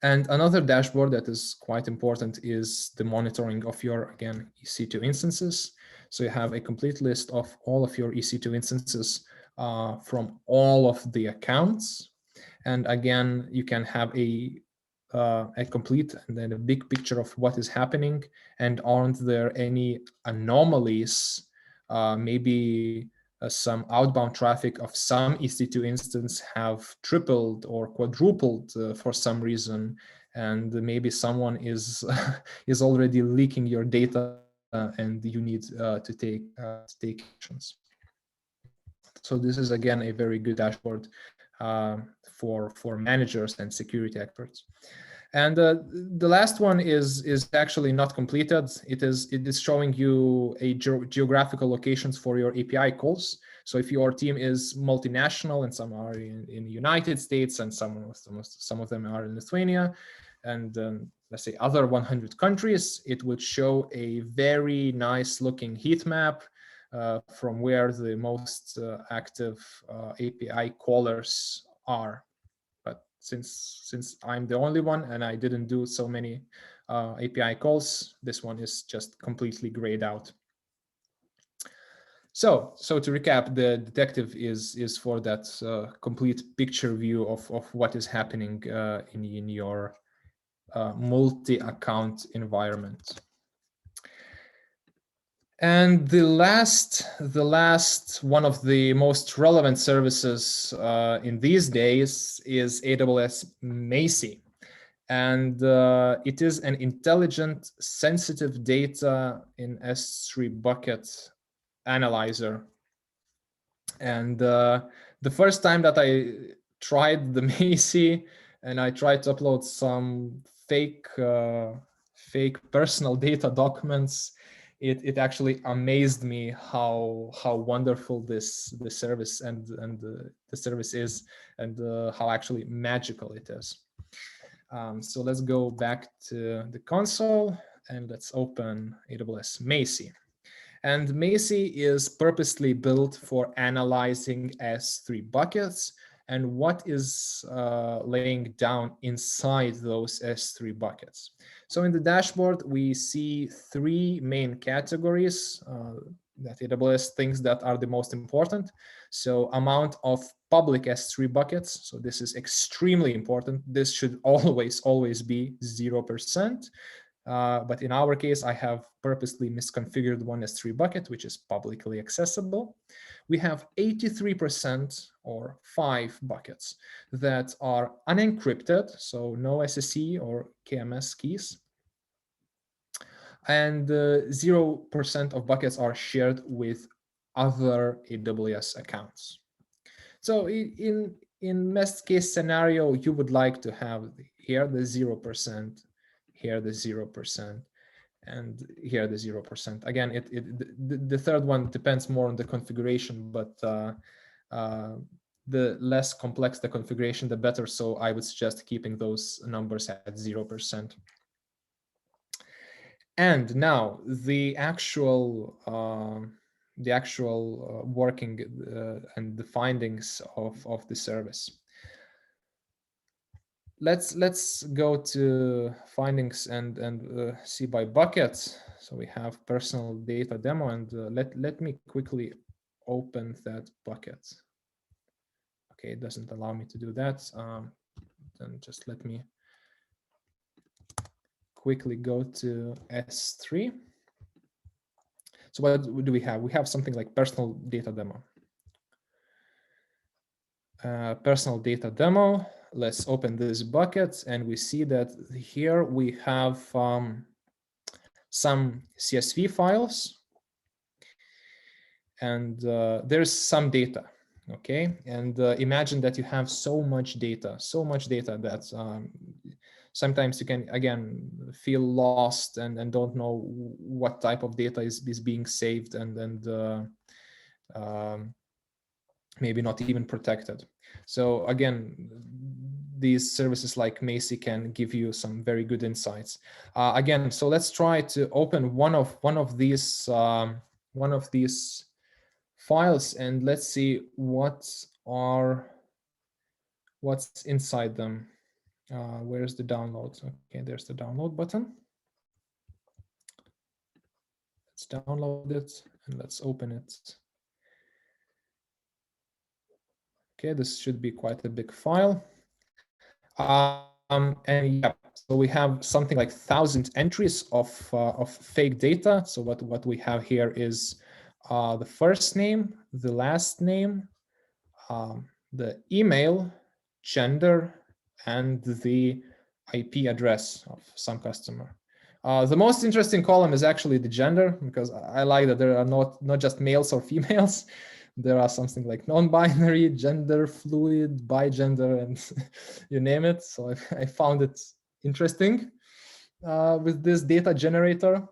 And another dashboard that is quite important is the monitoring of your, again, EC2 instances. So you have a complete list of all of your EC2 instances from all of the accounts. And again, you can have a complete and then a big picture of what is happening, and aren't there any anomalies, maybe some outbound traffic of some EC2 instance have tripled or quadrupled for some reason, and maybe someone is is already leaking your data, and you need to take actions. So this is, again, a very good dashboard for managers and security experts. And the last one is actually not completed. It is showing you a geographical locations for your API calls. So if your team is multinational and some are in the United States and some of them are in Lithuania, and let's say other 100 countries, it would show a very nice looking heat map from where the most active API callers are. Since I'm the only one and I didn't do so many API calls, this one is just completely grayed out. So to recap, the Detective is for that complete picture view of what is happening in your multi-account environment. And the last one of the most relevant services in these days is AWS Macie. And it is an intelligent, sensitive data in S3 bucket analyzer. And the first time that I tried the Macie and I tried to upload some fake personal data documents, it actually amazed me how wonderful this service and the service is, and how actually magical it is. So let's go back to the console and let's open AWS Macie. And Macie is purposely built for analyzing S3 buckets and what is laying down inside those S3 buckets. So in the dashboard, we see three main categories that AWS thinks that are the most important. So amount of public S3 buckets. So this is extremely important. This should always be 0%. But in our case, I have purposely misconfigured one S3 bucket, which is publicly accessible. We have 83% or 5 buckets that are unencrypted, so no SSE or KMS keys. And 0% of buckets are shared with other AWS accounts. So in best case scenario, you would like to have here the 0%, here the 0%, and here the 0%. Again, the third one depends more on the configuration, but the less complex the configuration, the better. So I would suggest keeping those numbers at 0%. And now the actual working and the findings of the service. Let's go to findings and see by buckets. So we have personal data demo, and let me quickly open that bucket. Okay, it doesn't allow me to do that. Then just let me quickly go to S3. So what do we have? We have something like personal data demo. Personal data demo. Let's open this bucket, and we see that here we have some CSV files, and there's some data. Okay, and imagine that you have so much data that sometimes you can again feel lost and don't know what type of data is being saved and maybe not even protected. So again, these services like Macie can give you some very good insights. Again, so let's try to open one of these files, and let's see what's inside them. Where's the download? Okay, there's the download button. Let's download it and let's open it. Okay, this should be quite a big file. And yeah, so we have something like 1,000 entries of fake data. So what we have here is the first name, the last name, the email, gender, and the IP address of some customer. The most interesting column is actually the gender, because I like that there are not just males or females. There are something like non-binary, gender fluid, bigender, and you name it. So I found it interesting with this data generator.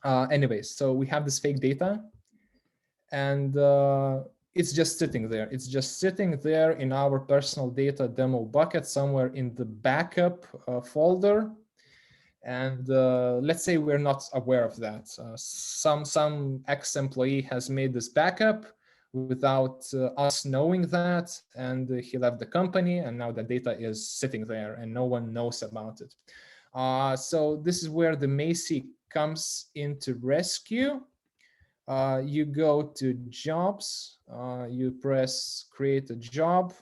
Anyways, so we have this fake data, and it's just sitting there. It's just sitting there in our personal data demo bucket somewhere in the backup folder. And let's say we're not aware of that. Some ex-employee has made this backup without us knowing that, and he left the company, and now the data is sitting there and no one knows about it. So this is where the Macie comes into rescue. You go to jobs, you press create a job,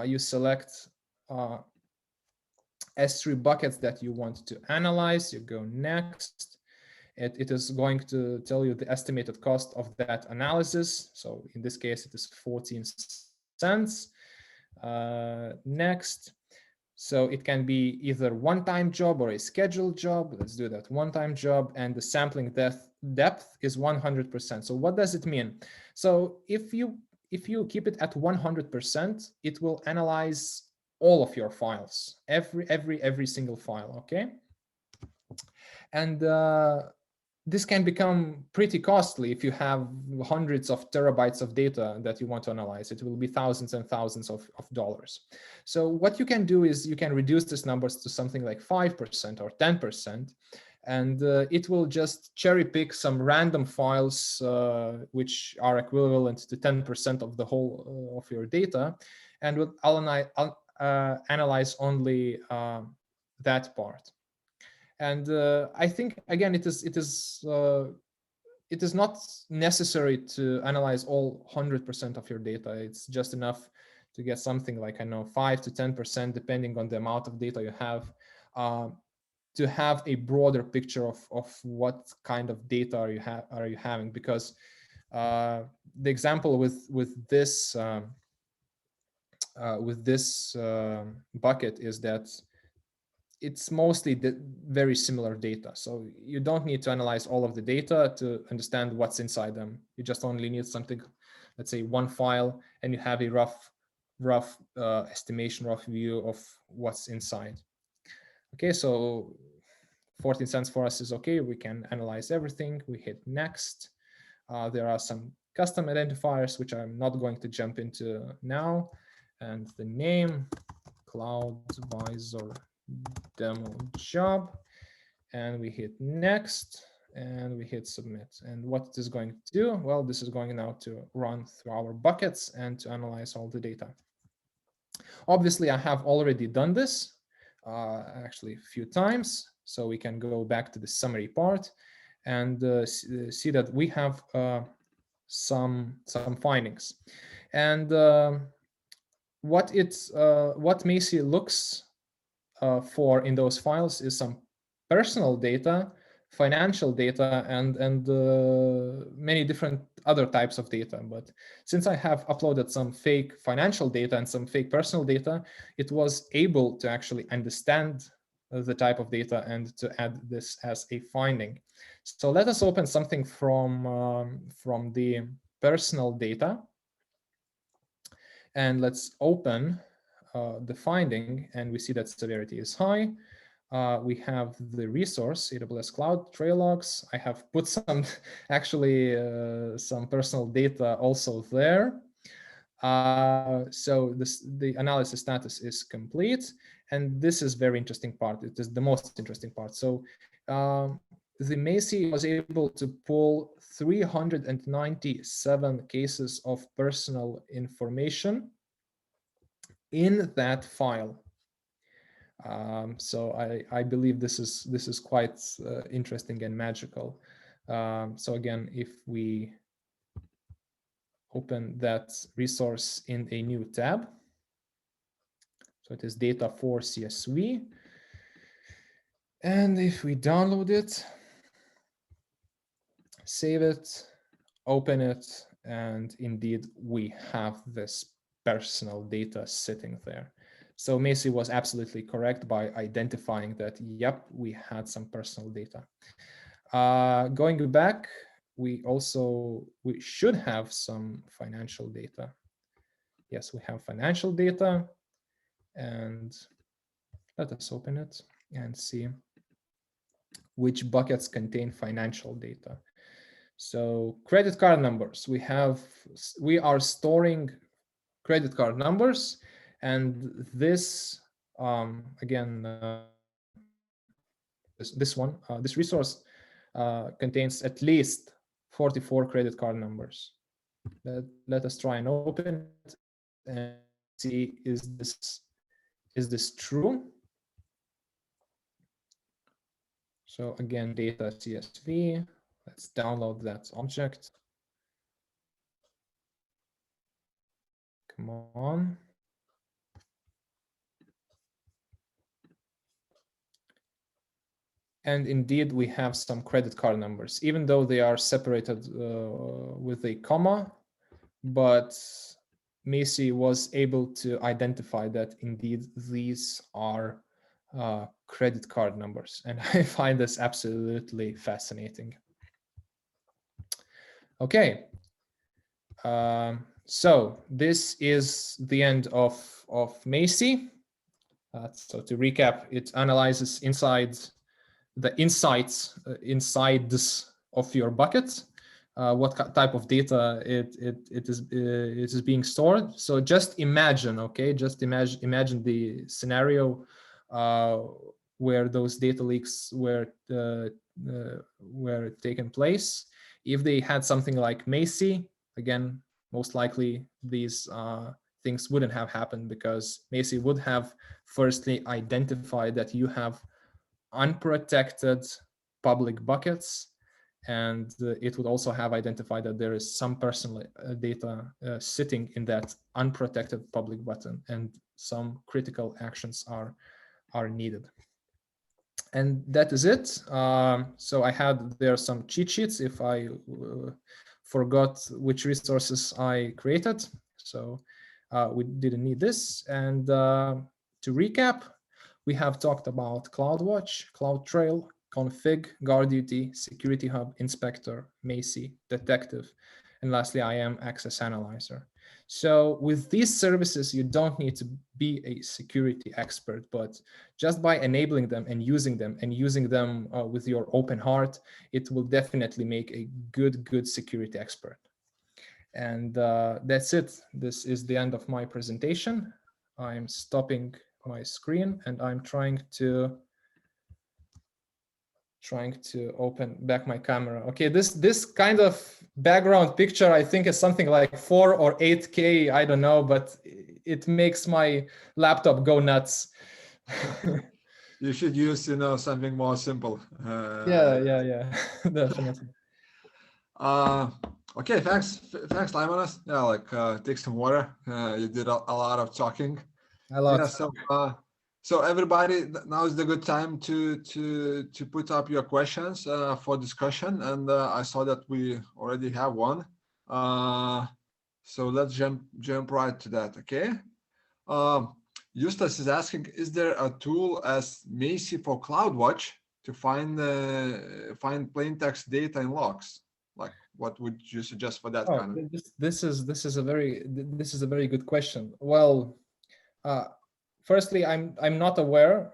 you select S3 buckets that you want to analyze, you go next, it is going to tell you the estimated cost of that analysis. So in this case, it is 14 cents. Next. So it can be either one-time job or a scheduled job. Let's do that one-time job, and the sampling depth is 100%. So what does it mean? So if you keep it at 100%, it will analyze all of your files, every single file. Okay, and this can become pretty costly if you have hundreds of terabytes of data that you want to analyze. It will be thousands and thousands of dollars. So what you can do is you can reduce these numbers to something like 5% or 10%, and it will just cherry pick some random files which are equivalent to 10% of the whole of your data, and will analyze only that part. And I think, again, it is not necessary to analyze all 100% of your data. It's just enough to get something like, I know, 5 to 10%, depending on the amount of data you have, to have a broader picture of what kind of data are you having. Because the example with this bucket is that it's mostly very similar data. So you don't need to analyze all of the data to understand what's inside them. You just only need something, let's say one file, and you have a rough estimation, rough view of what's inside. Okay, so 14 cents for us is okay. We can analyze everything. We hit next. There are some custom identifiers, which I'm not going to jump into now. And the name, CloudWiser demo job, and we hit next, and we hit submit. And what it is going to do, well, this is going now to run through our buckets and to analyze all the data. Obviously, I have already done this actually a few times, so we can go back to the summary part and see that we have some findings. And what Macy looks for in those files is some personal data, financial data, and many different other types of data. But since I have uploaded some fake financial data and some fake personal data, it was able to actually understand the type of data and to add this as a finding. So let us open something from the personal data, and let's open the finding, and we see that severity is high. We have the resource, AWS Cloud Trail logs. I have put some, actually, some personal data also there. So the analysis status is complete. And this is very interesting part. It is the most interesting part. So the Macy was able to pull 397 cases of personal information in that file. So I believe this is quite interesting and magical. So again, if we open that resource in a new tab, so it is data for CSV, and if we download it, save it, open it, and indeed we have this personal data sitting there. So Macy was absolutely correct by identifying that, yep, we had some personal data. Going back, we should have some financial data. Yes, we have financial data, and let us open it and see which buckets contain financial data. So credit card numbers, we are storing credit card numbers, and this again, this resource contains at least 44 credit card numbers. Let us try and open it and see, is this true? So again, data CSV, let's download that object. Come on. And indeed, we have some credit card numbers, even though they are separated with a comma, but Macy was able to identify that indeed these are credit card numbers. And I find this absolutely fascinating. Okay. So this is the end of Macy. So to recap, it analyzes the insides of your bucket, what type of data it is being stored. So just imagine, okay, just imagine the scenario where those data leaks were taken place. If they had something like Macy, again, most likely these things wouldn't have happened, because Macy would have firstly identified that you have unprotected public buckets, and it would also have identified that there is some personal data sitting in that unprotected public button, and some critical actions are needed. And that is it. So I had there some cheat sheets if I forgot which resources I created. So we didn't need this. And to recap, we have talked about Cloud Watch, Cloud Trail, Config, Guard Duty, SecurityHub, Inspector, Macy, Detective, and lastly, IAM Access Analyzer. So with these services, you don't need to be a security expert, but just by enabling them and using them with your open heart, it will definitely make a good security expert. And that's it. This is the end of my presentation. I'm stopping my screen and I'm trying to open back my camera. Okay, this kind of background picture, I think, is something like 4 or 8K, I don't know, but it makes my laptop go nuts. You should use, something more simple. Yeah, definitely. Okay, thanks, Laimonas. Yeah, take some water. You did a lot of talking. Yeah, so everybody, now is the good time to put up your questions for discussion, and I saw that we already have one. So let's jump right to that. Okay. Eustace is asking, is there a tool as Macy for CloudWatch to find plain text data in logs? Like, what would you suggest for that kind of? This is a very good question. Well, firstly, I'm not aware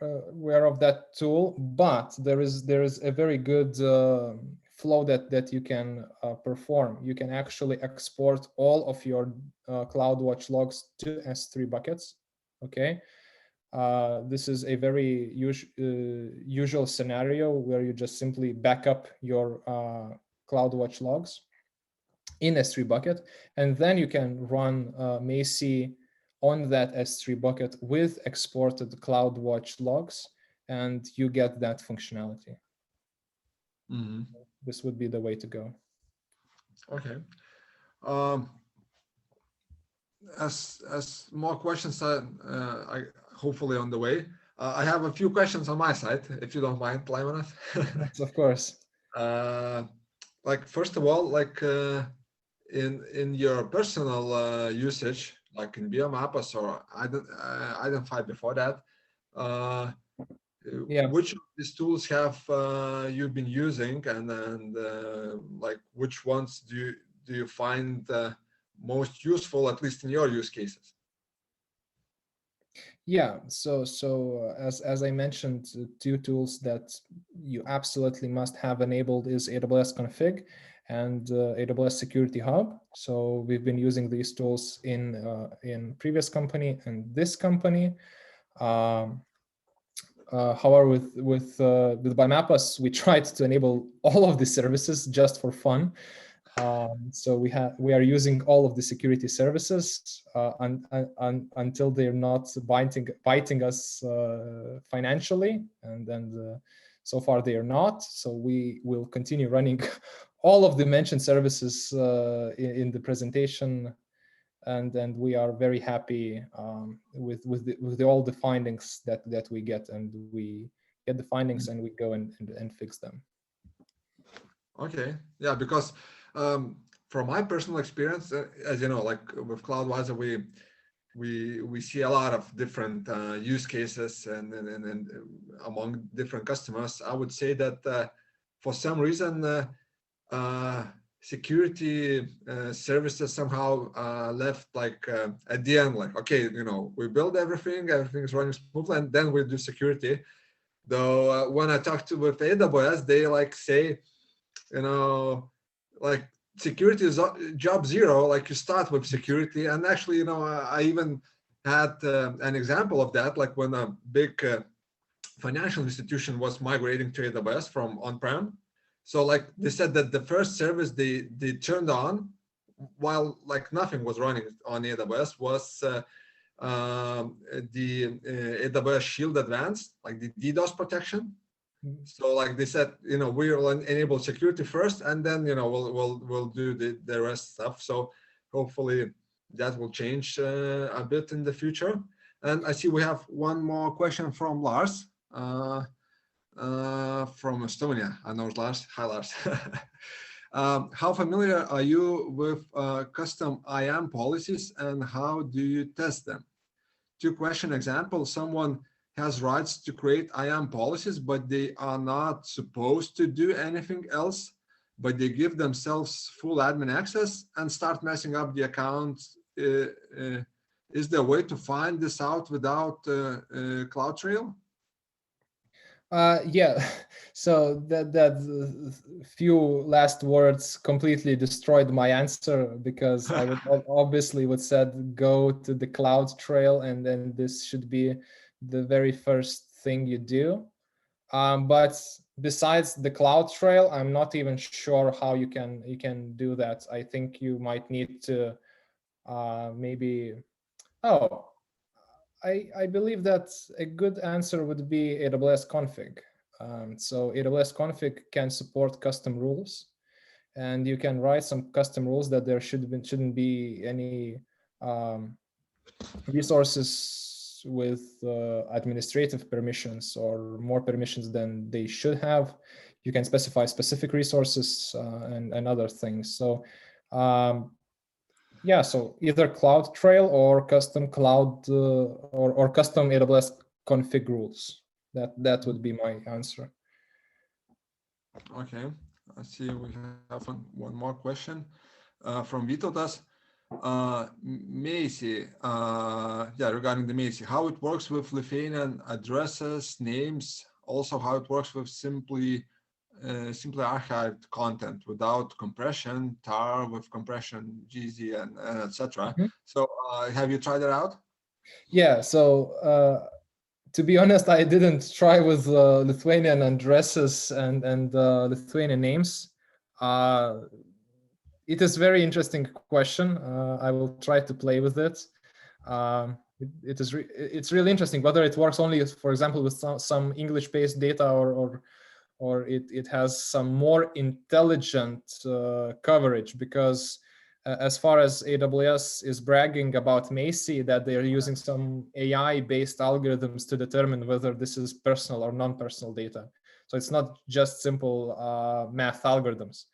of that tool, but there is a very good flow that you can perform. You can actually export all of your CloudWatch logs to S3 buckets. Okay, this is a very usual scenario where you just simply back up your CloudWatch logs in S3 bucket, and then you can run Macy on that S3 bucket with exported CloudWatch logs, and you get that functionality. Mm-hmm. This would be the way to go. Okay. As more questions are hopefully on the way, I have a few questions on my side, if you don't mind, Laimonas. Yes, of course. First of all, in your personal usage, like in BioMappers or Identify before that, which of these tools have you been using, and which ones do you find most useful, at least in your use cases? Yeah, so as I mentioned, two tools that you absolutely must have enabled is AWS Config and AWS SecurityHub. So we've been using these tools in previous company and this company. However, with BioMappers, we tried to enable all of the services just for fun. So we are using all of the security services until they're not biting us financially, and then so far they are not. So we will continue running all of the mentioned services in the presentation, and we are very happy with all the findings that we get, and we get the findings, and we go and fix them. Okay, yeah, because from my personal experience, as you know, like with CloudWise, we see a lot of different use cases and among different customers. I would say that for some reason security services somehow left like at the end, like, okay, you know, we build everything is running smoothly, and then we do security. Though when I talk with AWS, they like say, you know, like security is job zero, like you start with security. And actually, you know, I even had an example of that, like when a big financial institution was migrating to AWS from on-prem. So like they said that the first service they turned on while like nothing was running on AWS was the AWS Shield Advanced, like the DDoS protection. So like they said, you know, we'll enable security first, and then, you know, we'll do the rest stuff. So hopefully that will change a bit in the future. And I see we have one more question from Lars from Estonia. I know Lars. Hi, Lars. How familiar are you with custom IAM policies, and how do you test them? Two-question example: someone has rights to create IAM policies, but they are not supposed to do anything else, but they give themselves full admin access and start messing up the account. Is there a way to find this out without Cloud Trail? Yeah, so that few last words completely destroyed my answer, because I would obviously would said go to the Cloud Trail, and then this should be the very first thing you do. But besides the Cloud Trail, I'm not even sure how you can do that. I think you might need to maybe. Oh, I believe that a good answer would be AWS Config. So AWS Config can support custom rules, and you can write some custom rules that there shouldn't be any resources with administrative permissions or more permissions than they should have. You can specify specific resources and other things. So yeah, so either Cloud Trail or custom cloud or custom AWS config rules. That would be my answer. Okay, I see we have one more question from Vytautas. Macy, yeah, regarding the Macy, how it works with Lithuanian addresses, names, also how it works with simply archived content without compression, tar with compression, GZ, and etc. Mm-hmm. So have you tried it out? Yeah, so to be honest, I didn't try with Lithuanian addresses and Lithuanian names. It is a very interesting question. I will try to play with it. It's really interesting whether it works only, for example, with some English-based data, or it has some more intelligent coverage, because as far as AWS is bragging about Macy, that they are using some AI-based algorithms to determine whether this is personal or non-personal data. So it's not just simple math algorithms.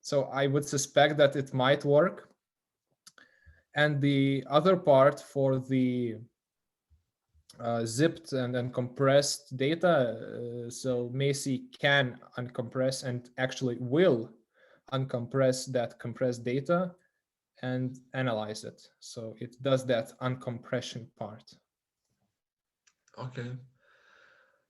So I would suspect that it might work. And the other part for the zipped and compressed data, so Macy can uncompress and actually will uncompress that compressed data and analyze it. So it does that uncompression part. Okay.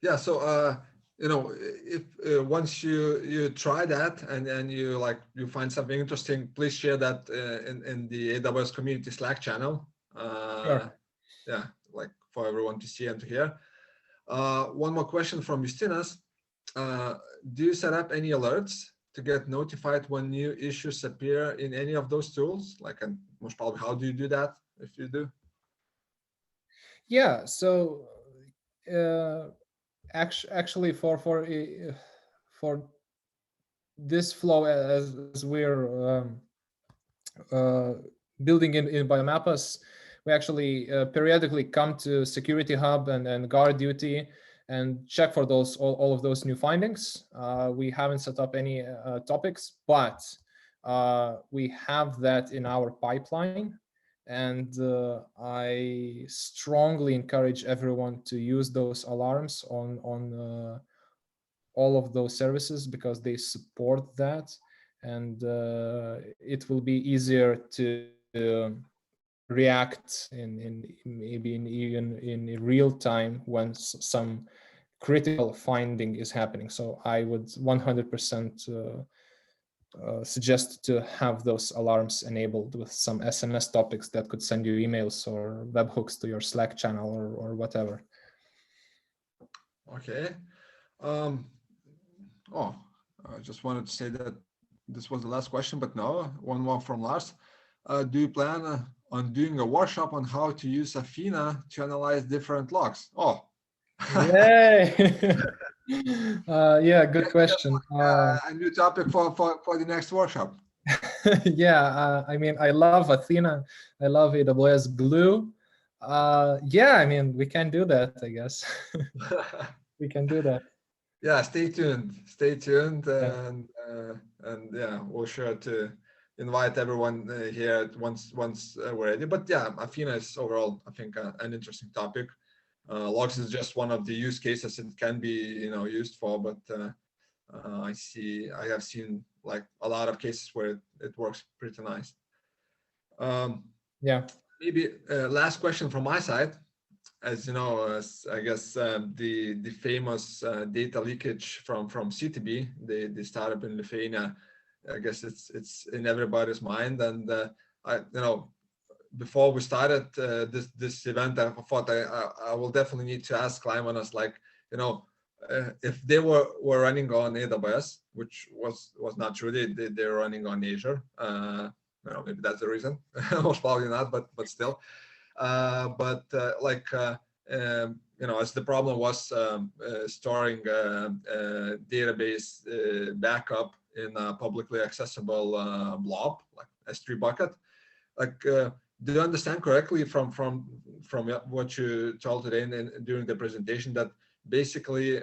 Yeah. So you know, if once you try that and you find something interesting, please share that in the AWS community Slack channel. Sure. Yeah, like for everyone to see and to hear. One more question from Justinas. Do you set up any alerts to get notified when new issues appear in any of those tools? Like, and most probably, how do you do that if you do? Yeah. So actually, for this flow, as we're building in Biomappus, we actually periodically come to SecurityHub and Guard Duty and check for those all of those new findings. We haven't set up any topics, but we have that in our pipeline. And I strongly encourage everyone to use those alarms on all of those services, because they support that, and it will be easier to react maybe even in real time when some critical finding is happening. So I would 100% suggest to have those alarms enabled with some SMS topics that could send you emails or webhooks to your Slack channel or whatever. Okay. I just wanted to say that this was the last question, but no, one more from Lars. Do you plan on doing a workshop on how to use Athena to analyze different logs? Oh. Yay! Yeah, good question. A new topic for the next workshop. Yeah, I mean, I love Athena. I love AWS Glue. Yeah, I mean, we can do that, I guess. We can do that. Yeah, stay tuned. Stay tuned, Yeah. and yeah, we'll sure to invite everyone here once we're ready. But yeah, Athena is overall, I think, an interesting topic. Logs is just one of the use cases it can be, used for, but I have seen like a lot of cases where it works pretty nice. Yeah. Maybe last question from my side. As you know, I guess the famous data leakage from CTB, the startup in Lithuania, I guess it's in everybody's mind. And before we started this event, I thought I will definitely need to ask Laimonas, like, if they were running on AWS, which was not true. They're running on Azure. Maybe that's the reason. Most probably not, but still. As the problem was storing database backup in a publicly accessible blob, like S3 bucket. Like, do you understand correctly from what you told today and during the presentation that basically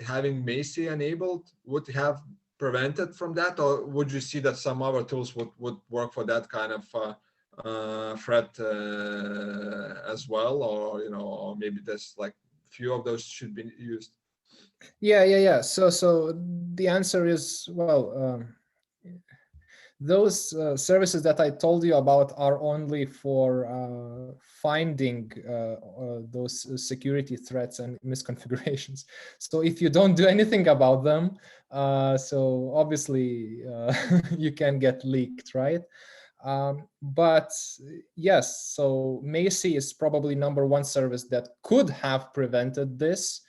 having Macy enabled would have prevented from that, or would you see that some other tools would work for that kind of threat as well, or maybe there's like few of those should be used? Yeah. So the answer is, well, those services that I told you about are only for finding those security threats and misconfigurations. So if you don't do anything about them, so obviously you can get leaked, right? But yes, so Macy is probably #1 service that could have prevented this.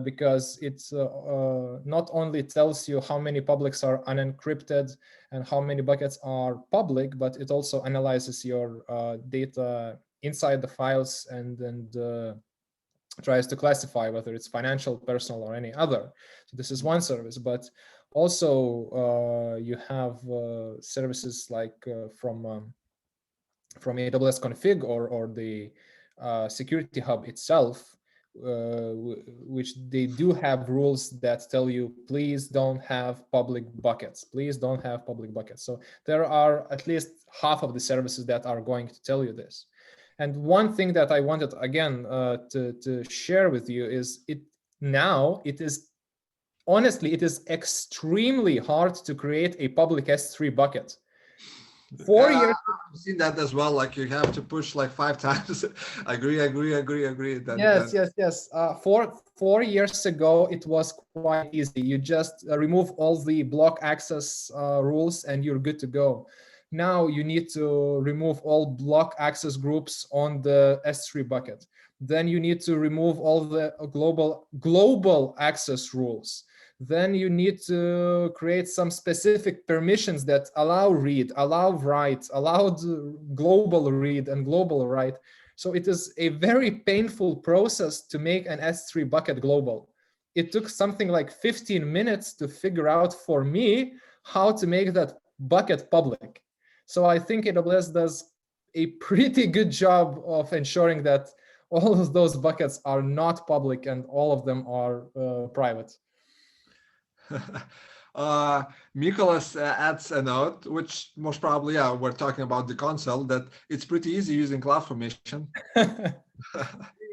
Because it not only tells you how many publics are unencrypted and how many buckets are public, but it also analyzes your data inside the files and tries to classify whether it's financial, personal, or any other. So this is one service, but also you have services like from AWS Config or the SecurityHub itself, which they do have rules that tell you, please don't have public buckets. Please don't have public buckets. So there are at least half of the services that are going to tell you this. And one thing that I wanted, again, to share with you is honestly, it is extremely hard to create a public S3 bucket. 4 years. I've seen that as well. Like you have to push like 5 times. Agree. Yes. 4 years ago, it was quite easy. You just remove all the block access rules and you're good to go. Now you need to remove all block access groups on the S3 bucket. Then you need to remove all the global access rules. Then you need to create some specific permissions that allow read, allow write, allow global read and global write. So it is a very painful process to make an S3 bucket global. It took something like 15 minutes to figure out for me how to make that bucket public. So I think AWS does a pretty good job of ensuring that all of those buckets are not public, and all of them are private. Nicholas adds a note, which most probably, yeah, we're talking about the console, that it's pretty easy using CloudFormation.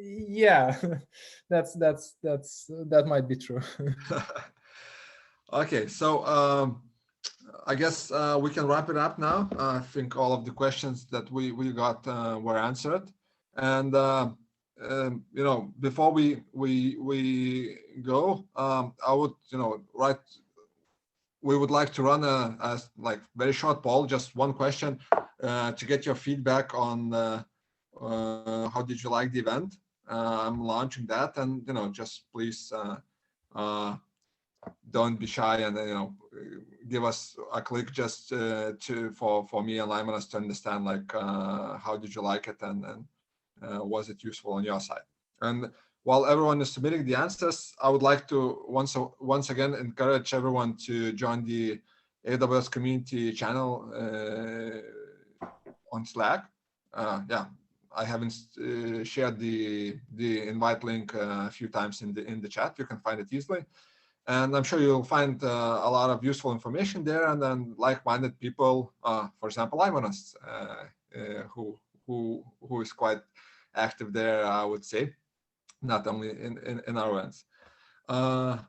Yeah, that might be true. Okay, so I guess we can wrap it up now. I think all of the questions that we got were answered, and you know, before we go, I would, you know, we would like to run a like very short poll, just one question, to get your feedback on how did you like the event. I'm launching that, and you know, just please don't be shy, and you know, give us a click just for me and Lymanos to understand, like, how did you like it, and was it useful on your side. And while everyone is submitting the answers, I would like to once again encourage everyone to join the AWS community channel on Slack. Yeah, I haven't shared the invite link a few times in the chat. You can find it easily, and I'm sure you'll find a lot of useful information there, and then like-minded people. For example, Lymanos, who is quite active there, I would say, not only in our events.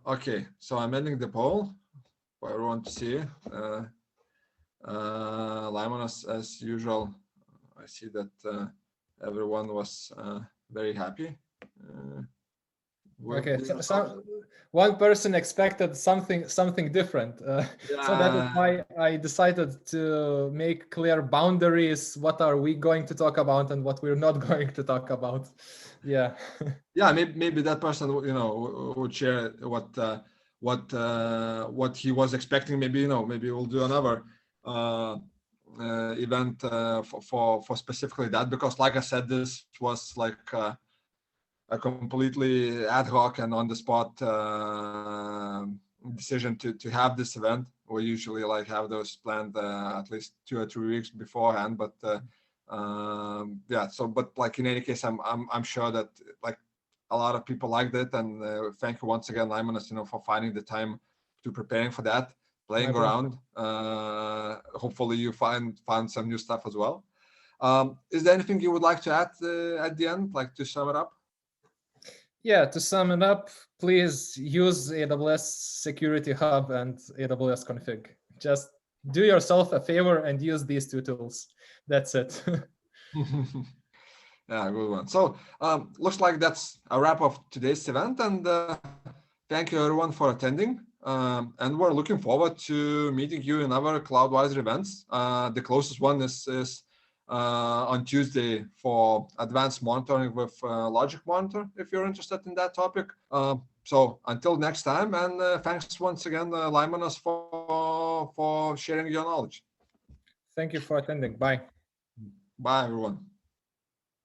Okay, so I'm ending the poll for everyone to see. Lymanos, as usual, I see that everyone was very happy. Okay, so one person expected something different, yeah. So that is why I decided to make clear boundaries. What are we going to talk about and what we're not going to talk about? Yeah. Yeah, maybe that person, you know, would share what he was expecting. Maybe, you know, maybe we'll do another event for specifically that, because like I said, this was like a completely ad hoc and on the spot decision to have this event. We usually like have those planned at least 2 or 3 weeks beforehand, but yeah, so but like in any case, I'm sure that like a lot of people liked it, and thank you once again, Lymanos, you know, for finding the time to preparing for that, playing around. Hopefully you found some new stuff as well. Is there anything you would like to add at the end, like to sum it up? Yeah, to sum it up, please use AWS SecurityHub and AWS Config. Just do yourself a favor and use these two tools. That's it. Yeah, good one. So looks like that's a wrap of today's event, and thank you everyone for attending. And we're looking forward to meeting you in other CloudWiser events. The closest one is on Tuesday for advanced monitoring with Logic Monitor, if you're interested in that topic. So until next time, and thanks once again, Lymanos, for sharing your knowledge. Thank you for attending. Bye. Bye, everyone.